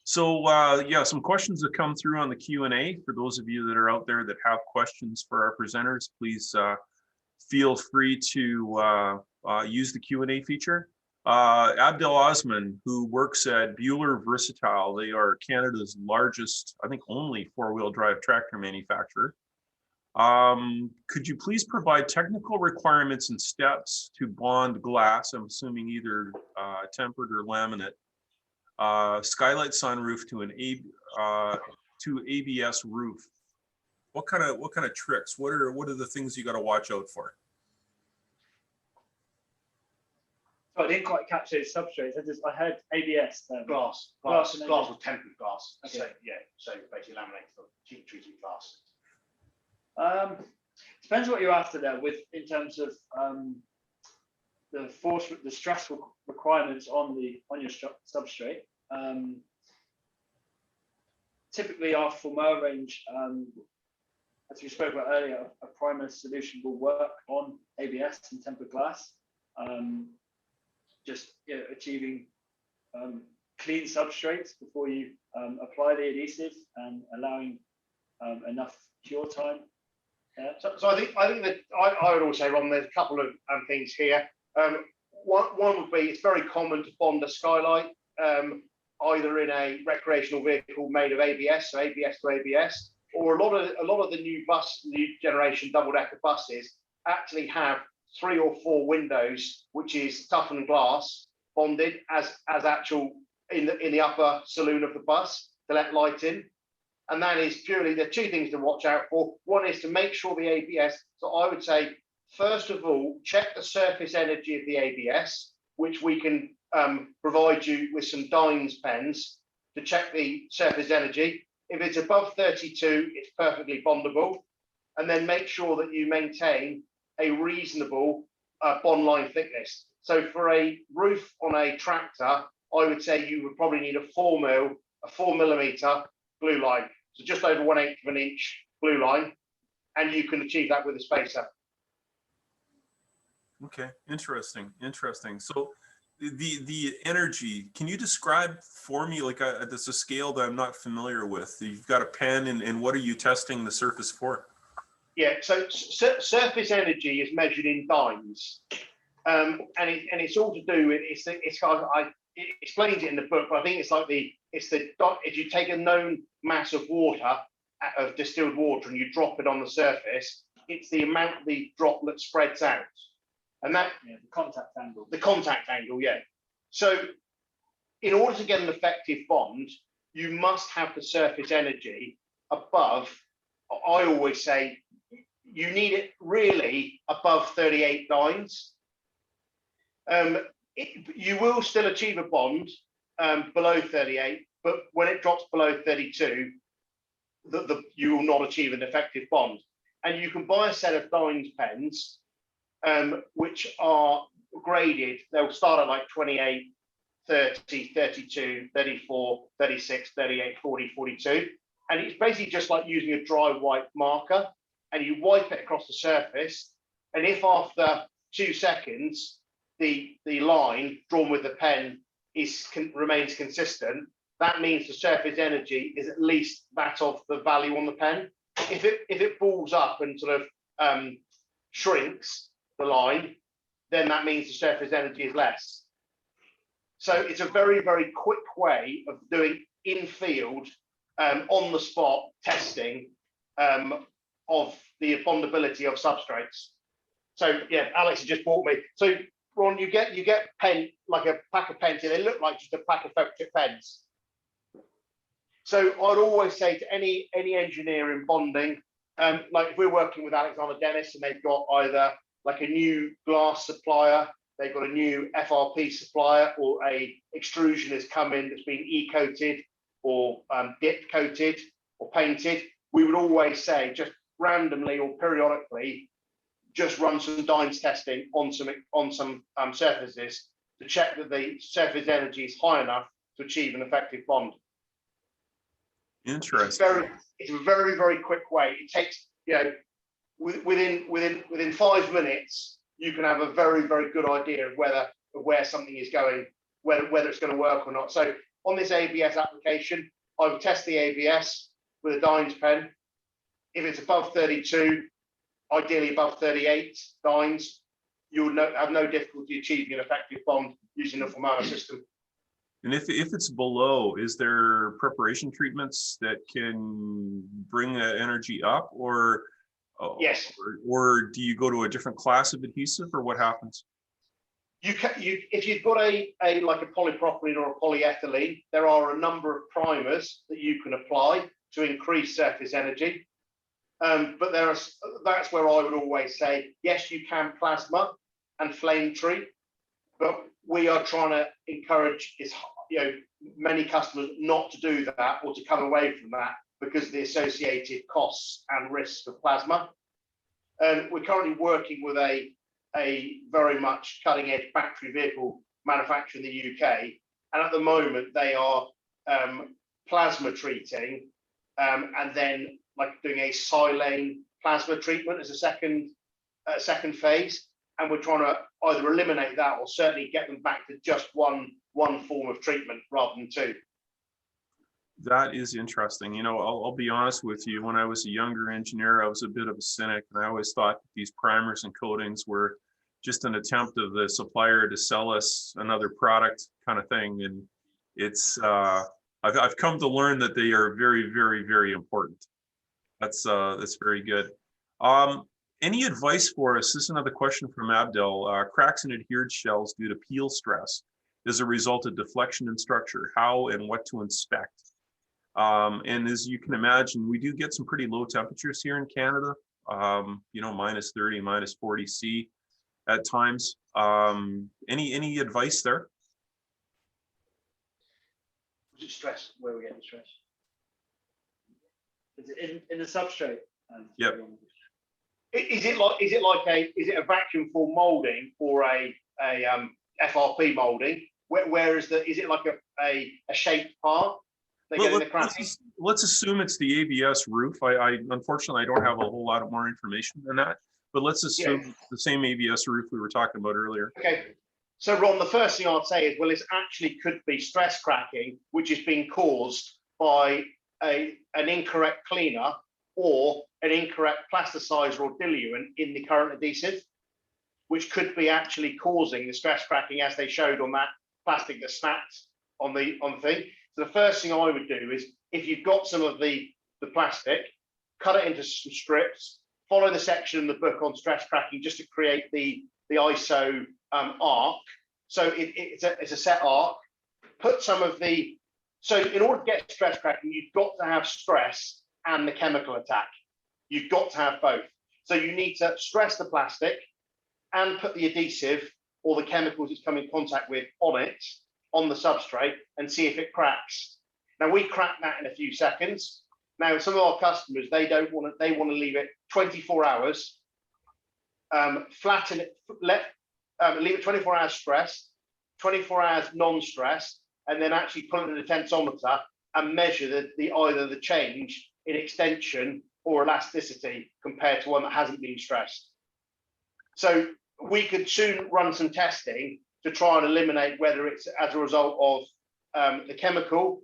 So yeah, some questions have come through on the Q&A. For those of you that are out there that have questions for our presenters, please feel free to use the Q&A feature. Abdel Osman, who works at Bueller Versatile, they are Canada's largest, I think only four-wheel drive tractor manufacturer. Could you please provide technical requirements and steps to bond glass, I'm assuming either tempered or laminate, skylight sunroof to an ABS roof? What kind of tricks? What are the things you got to watch out for? So I didn't quite catch those substrates. I heard ABS. Glass Glass and or tempered glass. Okay. So yeah, so basically laminated or heat treated glass. Depends what you're after there with in terms of the stress requirements on your substrate. Typically our Forma range, as we spoke about earlier, a primer solution will work on ABS and tempered glass, just achieving clean substrates before you apply the adhesive and allowing enough cure time. Yeah. So I think that I would also, Ron, there's a couple of things here. One would be it's very common to bond a skylight either in a recreational vehicle made of ABS, so ABS to ABS, or a lot of the new generation double-decker buses actually have 3 or 4 windows, which is toughened glass bonded as actual in the upper saloon of the bus to let light in. And that is purely, there are 2 things to watch out for. One is to make sure the ABS, so I would say, first of all, check the surface energy of the ABS, which we can provide you with some Dynes pens to check the surface energy. If it's above 32, it's perfectly bondable. And then make sure that you maintain a reasonable bond line thickness. So for a roof on a tractor, I would say you would probably need a 4 millimeter glue line. So just over 1/8 of an inch glue line. And you can achieve that with a spacer. Okay, interesting. So the energy, can you describe for me, like there's a scale that I'm not familiar with. You've got a pen, and what are you testing the surface for? Yeah, so surface energy is measured in dynes, and it's all to do with it explains it in the book, but I think it's like if you take a known mass of water, of distilled water, and you drop it on the surface, it's the amount the droplet spreads out, and that The contact angle. the contact angle, yeah. So in order to get an effective bond, you must have the surface energy above, I always say, you need it really above 38 dynes. You will still achieve a bond below 38, but when it drops below 32, you will not achieve an effective bond. And you can buy a set of Dynes pens, which are graded. They'll start at like 28, 30, 32, 34, 36, 38, 40, 42. And it's basically just like using a dry wipe marker, and you wipe it across the surface. And if after 2 seconds, the line drawn with the pen remains consistent, that means the surface energy is at least that of the value on the pen. If it balls up and sort of shrinks the line, then that means the surface energy is less. So it's a very, very quick way of doing in-field, on the spot testing of the bondability of substrates. So yeah, Alex has just bought me. So Ron, you get pen, like a pack of pens, and they look like just a pack of felt tip pens. So I'd always say to any engineer in bonding, like if we're working with Alexander Dennis and they've got either like a new glass supplier, they've got a new FRP supplier, or a extrusion has come in that's been e-coated or dip coated or painted, we would always say just randomly or periodically, just run some Dynes testing on some surfaces to check that the surface energy is high enough to achieve an effective bond. Interesting. It's a very, very quick way. It takes, within 5 minutes, you can have a very, very good idea of where something is going, whether it's going to work or not. So on this ABS application, I would test the ABS with a Dynes pen. If it's above 32, ideally above 38 dynes, you would have no difficulty achieving an effective bond using the Forma system. And if it's below, is there preparation treatments that can bring that energy up, or Yes. or do you go to a different class of adhesive, or what happens? If you've got a like a polypropylene or a polyethylene, there are a number of primers that you can apply to increase surface energy. But that's where I would always say, yes, you can plasma and flame treat, but we are trying to encourage many customers not to do that or to come away from that because of the associated costs and risks of plasma. We're currently working with a very much cutting edge battery vehicle manufacturer in the UK, and at the moment they are plasma treating and then like doing a silane plasma treatment as a second phase, and we're trying to either eliminate that or certainly get them back to just one form of treatment rather than two. That is interesting. You know, I'll be honest with you. When I was a younger engineer, I was a bit of a cynic, and I always thought that these primers and coatings were just an attempt of the supplier to sell us another product kind of thing. And it's I've come to learn that they are very, very, very important. That's very good. Any advice for us? This is another question from Abdel. Cracks in adhered shells due to peel stress as a result of deflection in structure. How and what to inspect? And as you can imagine, we do get some pretty low temperatures here in Canada, you know, minus 30, minus 40 C at times. Any advice there? Was it stress? Where are we getting stress? Is it in the substrate? Yep. Is it a vacuum form molding or a FRP molding? Where is it like a shaped part? Well, let's assume it's the ABS roof. I unfortunately I don't have a whole lot of more information than that, but let's assume it's the same ABS roof we were talking about earlier. Okay, so Ron, the first thing I'd say is, well, it actually could be stress cracking, which is being caused by an incorrect cleaner or an incorrect plasticizer or diluent in the current adhesive, which could be actually causing the stress cracking as they showed on that plastic that snapped on the thing. So the first thing I would do is, if you've got some of the plastic, cut it into some strips, follow the section in the book on stress cracking just to create the ISO arc. So it's a set arc. Put some of so in order to get stress cracking, you've got to have stress and the chemical attack. You've got to have both. So you need to stress the plastic and put the adhesive or the chemicals it's come in contact with on the substrate and see if it cracks. Now we crack that in a few seconds. Now some of our customers, they want to leave it 24 hours, flatten it, leave it 24 hours stressed, 24 hours non-stressed, and then actually put it in a tensiometer and measure either the change in extension or elasticity compared to one that hasn't been stressed. So we could soon run some testing to try and eliminate whether it's as a result of the chemical,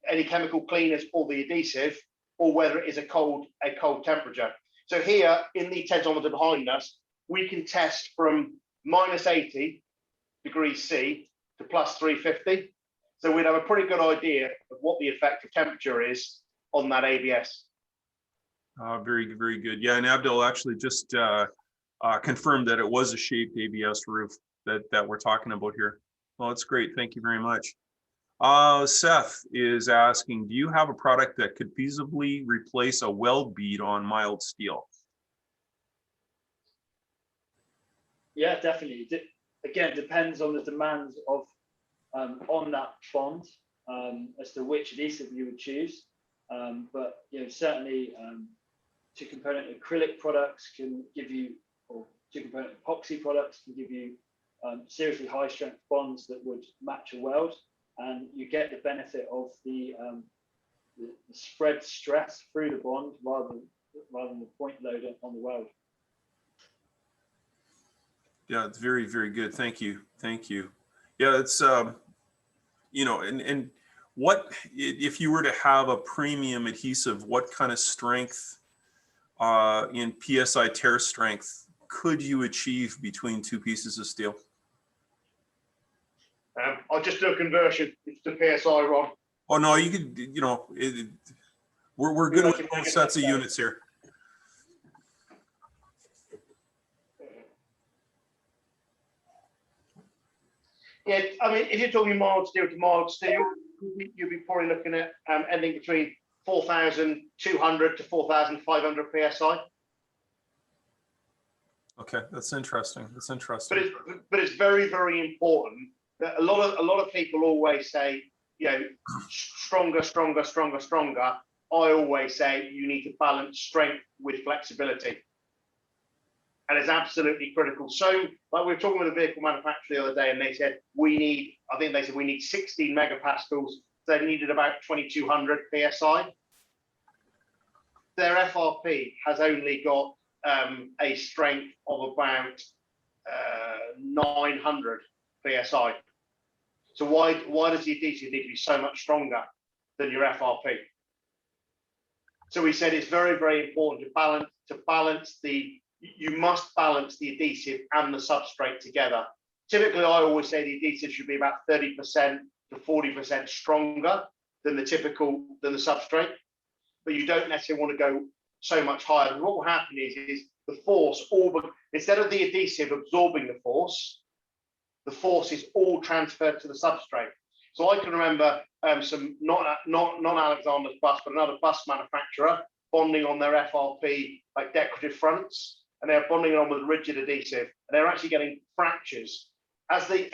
any chemical cleaners or the adhesive, or whether it is a cold temperature. So here in the tensiometer behind us, we can test from minus 80 degrees C to plus 350. So we'd have a pretty good idea of what the effective temperature is on that ABS. Very, very good. Yeah, and Abdel actually just confirmed that it was a shaped ABS roof that we're talking about here. Well, that's great. Thank you very much. Seth is asking, do you have a product that could feasibly replace a weld bead on mild steel? Yeah, definitely. Again, depends on the demands of on that bond as to which adhesive you would choose. But you know, certainly two-component acrylic products can give you, or two-component epoxy products can give you seriously high-strength bonds that would match a weld, and you get the benefit of the spread stress through the bond rather than the point load on the weld. Yeah, it's very, very good. Thank you. Thank you. Yeah, it's, you know, and what, if you were to have a premium adhesive, what kind of strength in PSI tear strength could you achieve between two pieces of steel? I'll just do a conversion to PSI, Ron. Oh, no, you could, you know, we're good with both sets of units here. Yeah, I mean, if you're talking mild steel to mild steel, you'll be probably looking at ending between 4,200 to 4,500 PSI. Okay, that's interesting. That's But interesting. it's very, very important that a lot of people always say, you know, stronger, stronger, stronger, stronger. I always say you need to balance strength with flexibility. And it's absolutely critical. So, like we were talking with a vehicle manufacturer the other day, and they said I think they said we need 16 megapascals. So they needed about 2200 psi. Their FRP has only got a strength of about 900 psi. So why does the adhesive need to be so much stronger than your FRP? So we said it's very, very important you must balance the adhesive and the substrate together. Typically, I always say the adhesive should be about 30% to 40% stronger than the substrate, but you don't necessarily want to go so much higher. What will happen is the force, instead of the adhesive absorbing the force is all transferred to the substrate. So I can remember some not Alexander's bus, but another bus manufacturer bonding on their FRP like decorative fronts, and they're bonding it on with rigid adhesive, and they're actually getting fractures. As they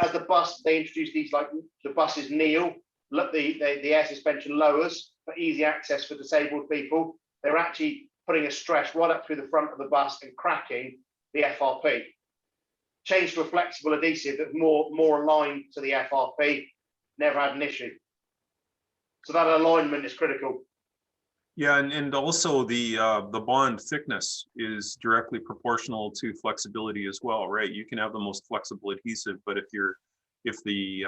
introduce these, like the buses kneel, the air suspension lowers for easy access for disabled people. They're actually putting a stress right up through the front of the bus and cracking the FRP. Change to a flexible adhesive that's more aligned to the FRP, never had an issue. So that alignment is critical. Yeah, and also the bond thickness is directly proportional to flexibility as well, right? You can have the most flexible adhesive, but if the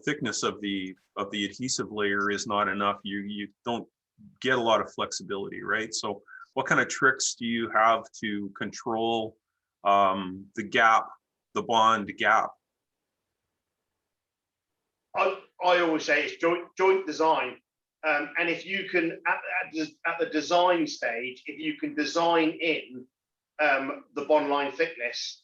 thickness of the adhesive layer is not enough, you don't get a lot of flexibility, right? So what kind of tricks do you have to control the gap, the bond gap? I always say it's joint design. And if you can, at the design stage, if you can design in the bond line thickness,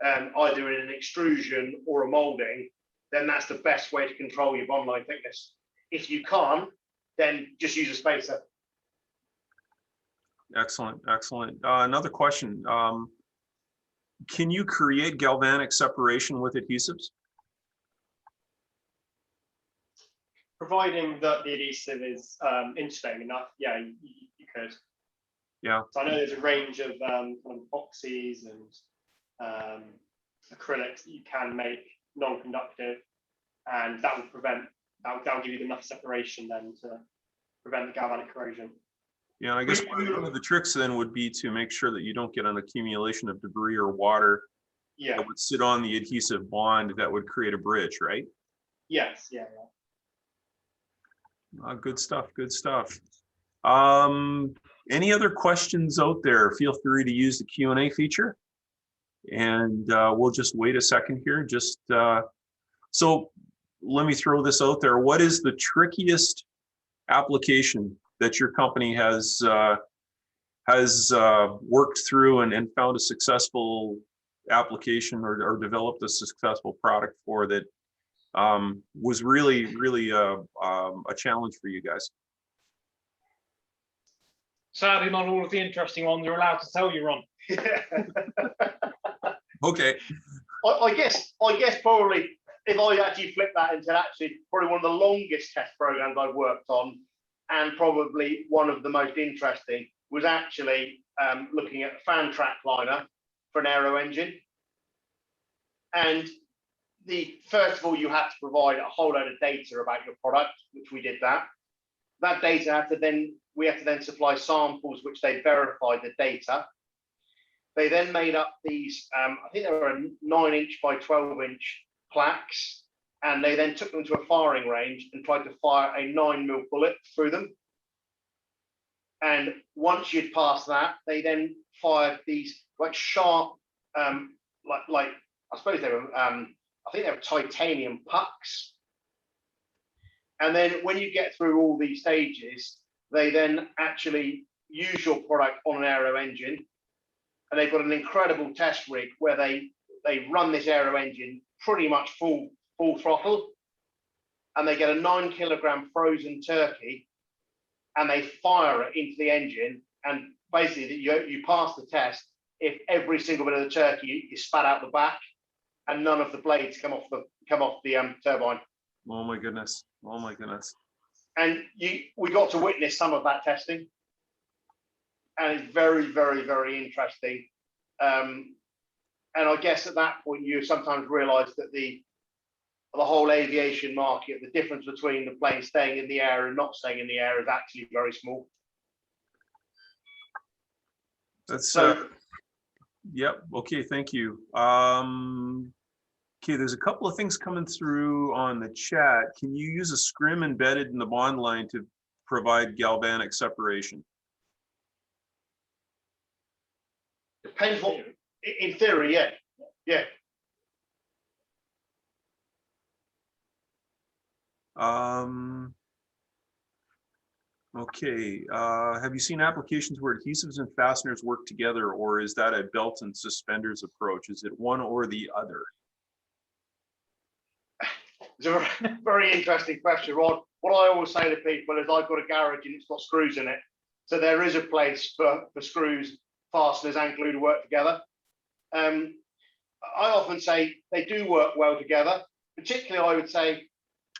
either in an extrusion or a molding, then that's the best way to control your bond line thickness. If you can't, then just use a spacer. Excellent, excellent. Another question. Can you create galvanic separation with adhesives? Providing that the adhesive is interesting enough, yeah, you could. Yeah. So I know there's a range of kind of epoxies and acrylics that you can make non-conductive, and that will give you enough separation then to prevent the galvanic corrosion. Yeah, I guess one of the tricks then would be to make sure that you don't get an accumulation of debris or water Yeah. that would sit on the adhesive bond that would create a bridge, right? Yes. Yeah. Good stuff, good stuff. Any other questions out there? Feel free to use the Q&A feature, and we'll just wait a second here. So let me throw this out there. What is the trickiest application that your company has worked through and found a successful application or developed a successful product for that was really a challenge for you guys? Sadly, not all of the interesting ones are allowed to tell you, Ron. Okay. I guess probably if I actually flip that into probably one of the longest test programs I've worked on, and probably one of the most interesting, was actually looking at a fan track liner for an aero engine. And first of all, you had to provide a whole load of data about your product, which we did that. That data we had to then supply samples which they verified the data. They then made up these, I think they were 9-inch by 12-inch plaques, and they then took them to a firing range and tried to fire a 9mm bullet through them. And once you'd passed that, they then fired these like sharp, like I suppose they were, I think they were titanium pucks. And then when you get through all these stages, they then actually use your product on an aero engine, and they've got an incredible test rig where they run this aero engine pretty much full throttle, and they get a 9-kilogram frozen turkey, and they fire it into the engine, and basically you pass the test if every single bit of the turkey is spat out the back and none of the blades come off the turbine. Oh my goodness. Oh my goodness. And we got to witness some of that testing, and it's very, very, very interesting. And I guess at that point, you sometimes realise that the whole aviation market, the difference between the plane staying in the air and not staying in the air is actually very small. That's So, yep. Okay, thank you. Okay, there's a couple of things coming through on the chat. Can you use a scrim embedded in the bond line to provide galvanic separation? depends what, in theory, yeah. Yeah. Okay, have you seen applications where adhesives and fasteners work together, or is that a belt and suspenders approach? Is it one or the other? It's a very interesting question, Rod. What I always say to people is I've got a garage and it's got screws in it. So there is a place for screws, fasteners and glue to work together. I often say they do work well together. Particularly, I would say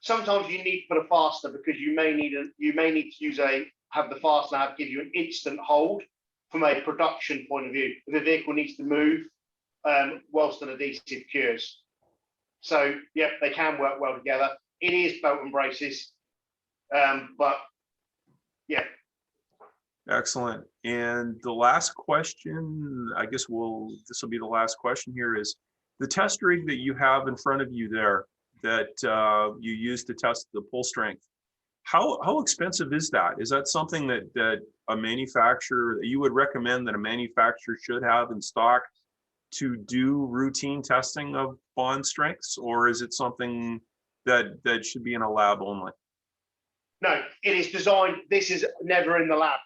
sometimes you need to put a fastener because you may need to have the fastener give you an instant hold from a production point of view. If the vehicle needs to move whilst an adhesive cures. So yeah, they can work well together. It is belt and braces, but yeah. Excellent. And the last question, I guess this will be the last question here, is the test rig that you have in front of you there that you use to test the pull strength. How expensive is that? Is that something that a manufacturer, you would recommend that a manufacturer should have in stock to do routine testing of bond strengths, or is it something that should be in a lab only? No, it is designed. This is never in the lab.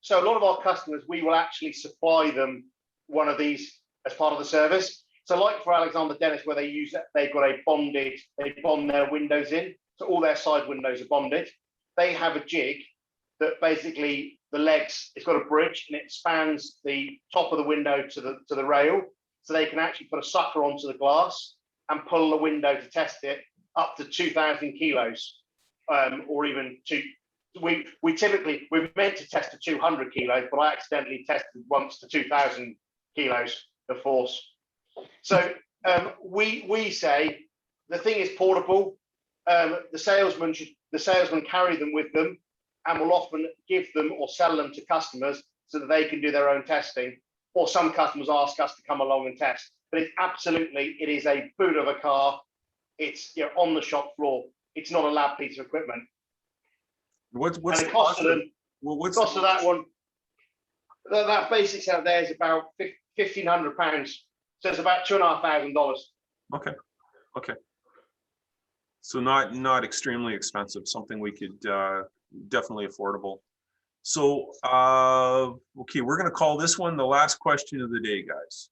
So a lot of our customers, we will actually supply them one of these as part of the service. So like for Alexander Dennis, where they've got they bond their windows in. So all their side windows are bonded. They have a jig that basically the legs, it's got a bridge and it spans the top of the window to the rail. So they can actually put a sucker onto the glass and pull the window to test it up to 2,000 kilos, or even we're meant to test to 200 kilos, but I accidentally tested once to 2,000 kilos of force. So we say the thing is portable. The salesman carry them with them and will often give them or sell them to customers so that they can do their own testing, or some customers ask us to come along and test. But it is a boot of a car. It's on the shop floor. It's not a lab piece of equipment. What's and the the cost of them? Well, what's cost of that one? That basic set there is about £1,500. So it's about $2,500. Okay. Okay. So not extremely expensive, something we could definitely affordable. So okay, we're going to call this one the last question of the day, guys.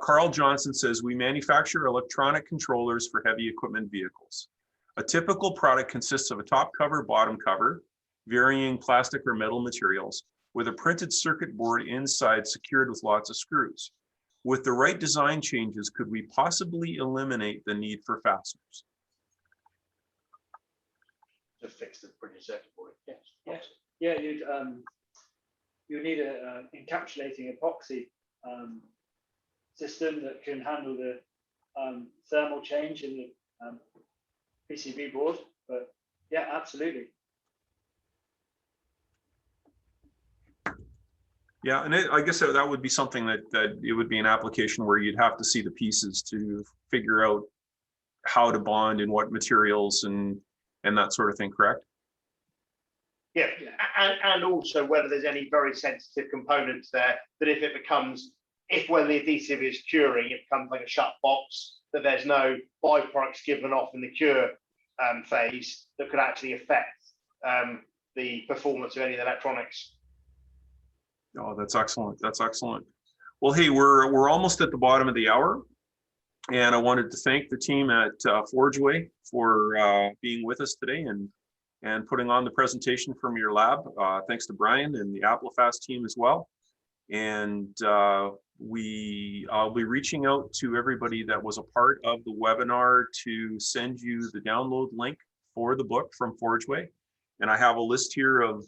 Carl Johnson says, we manufacture electronic controllers for heavy equipment vehicles. A typical product consists of a top cover, bottom cover, varying plastic or metal materials, with a printed circuit board inside secured with lots of screws. With the right design changes, could we possibly eliminate the need for fasteners? To fix the printed circuit board. Yes. Yes. Yeah, you'd need a encapsulating epoxy system that can handle the thermal change in the PCB board. But yeah, absolutely. Yeah, and I guess that would be something that it would be an application where you'd have to see the pieces to figure out how to bond and what materials and that sort of thing, correct? Yeah, and also whether there's any very sensitive components there that if when the adhesive is curing, it becomes like a shut box, that there's no byproducts given off in the cure phase that could actually affect the performance of any of the electronics. Oh, that's excellent. That's excellent. Well, hey, we're almost at the bottom of the hour, and I wanted to thank the team at Forgeway for being with us today and putting on the presentation from your lab. Thanks to Brian and the Applefast team as well. And I'll be reaching out to everybody that was a part of the webinar to send you the download link for the book from Forgeway. And I have a list here of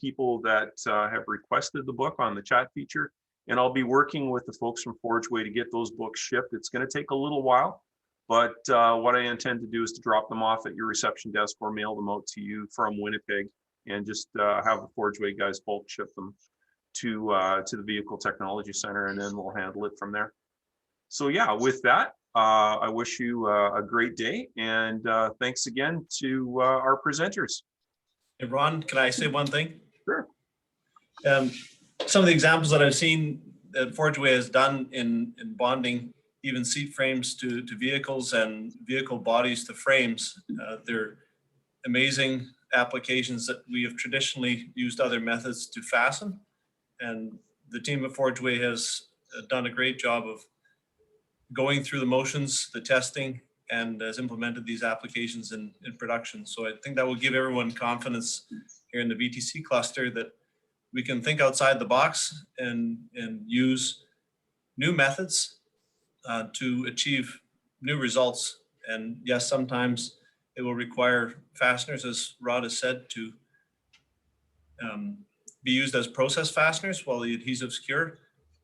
people that have requested the book on the chat feature. And I'll be working with the folks from Forgeway to get those books shipped. It's going to take a little while, but what I intend to do is to drop them off at your reception desk or mail them out to you from Winnipeg, and just have the Forgeway guys bulk ship them to the Vehicle Technology Center, and then we'll handle it from there. So yeah, with that, I wish you a great day, and thanks again to our presenters. Hey, Ron, can I say one thing? Sure. Some of the examples that I've seen that Forgeway has done in bonding even seat frames to vehicles and vehicle bodies to frames, they're amazing applications that we have traditionally used other methods to fasten. And the team at Forgeway has done a great job of going through the motions, the testing, and has implemented these applications in production. So I think that will give everyone confidence here in the VTC cluster that we can think outside the box and use new methods to achieve new results. And yes, sometimes it will require fasteners, as Rod has said, to be used as process fasteners while the adhesives cure.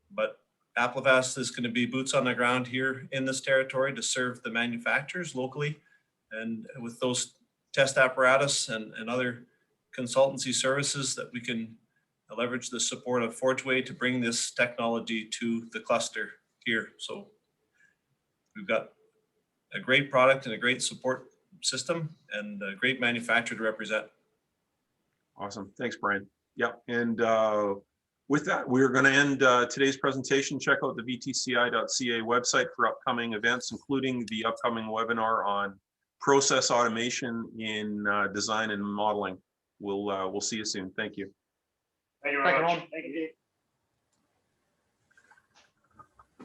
But Applefast is going to be boots on the ground here in this territory to serve the manufacturers locally. And with those test apparatus and other consultancy services that we can leverage the support of Forgeway to bring this technology to the cluster here. So we've got a great product and a great support system and a great manufacturer to represent. Awesome. Thanks, Brian. Yeah. And with that, we're going to end today's presentation. Check out the vtci.ca website for upcoming events, including the upcoming webinar on process automation in design and modeling. We'll see you soon. Thank you. Thank you Thank very you, much. Ron. Thank you.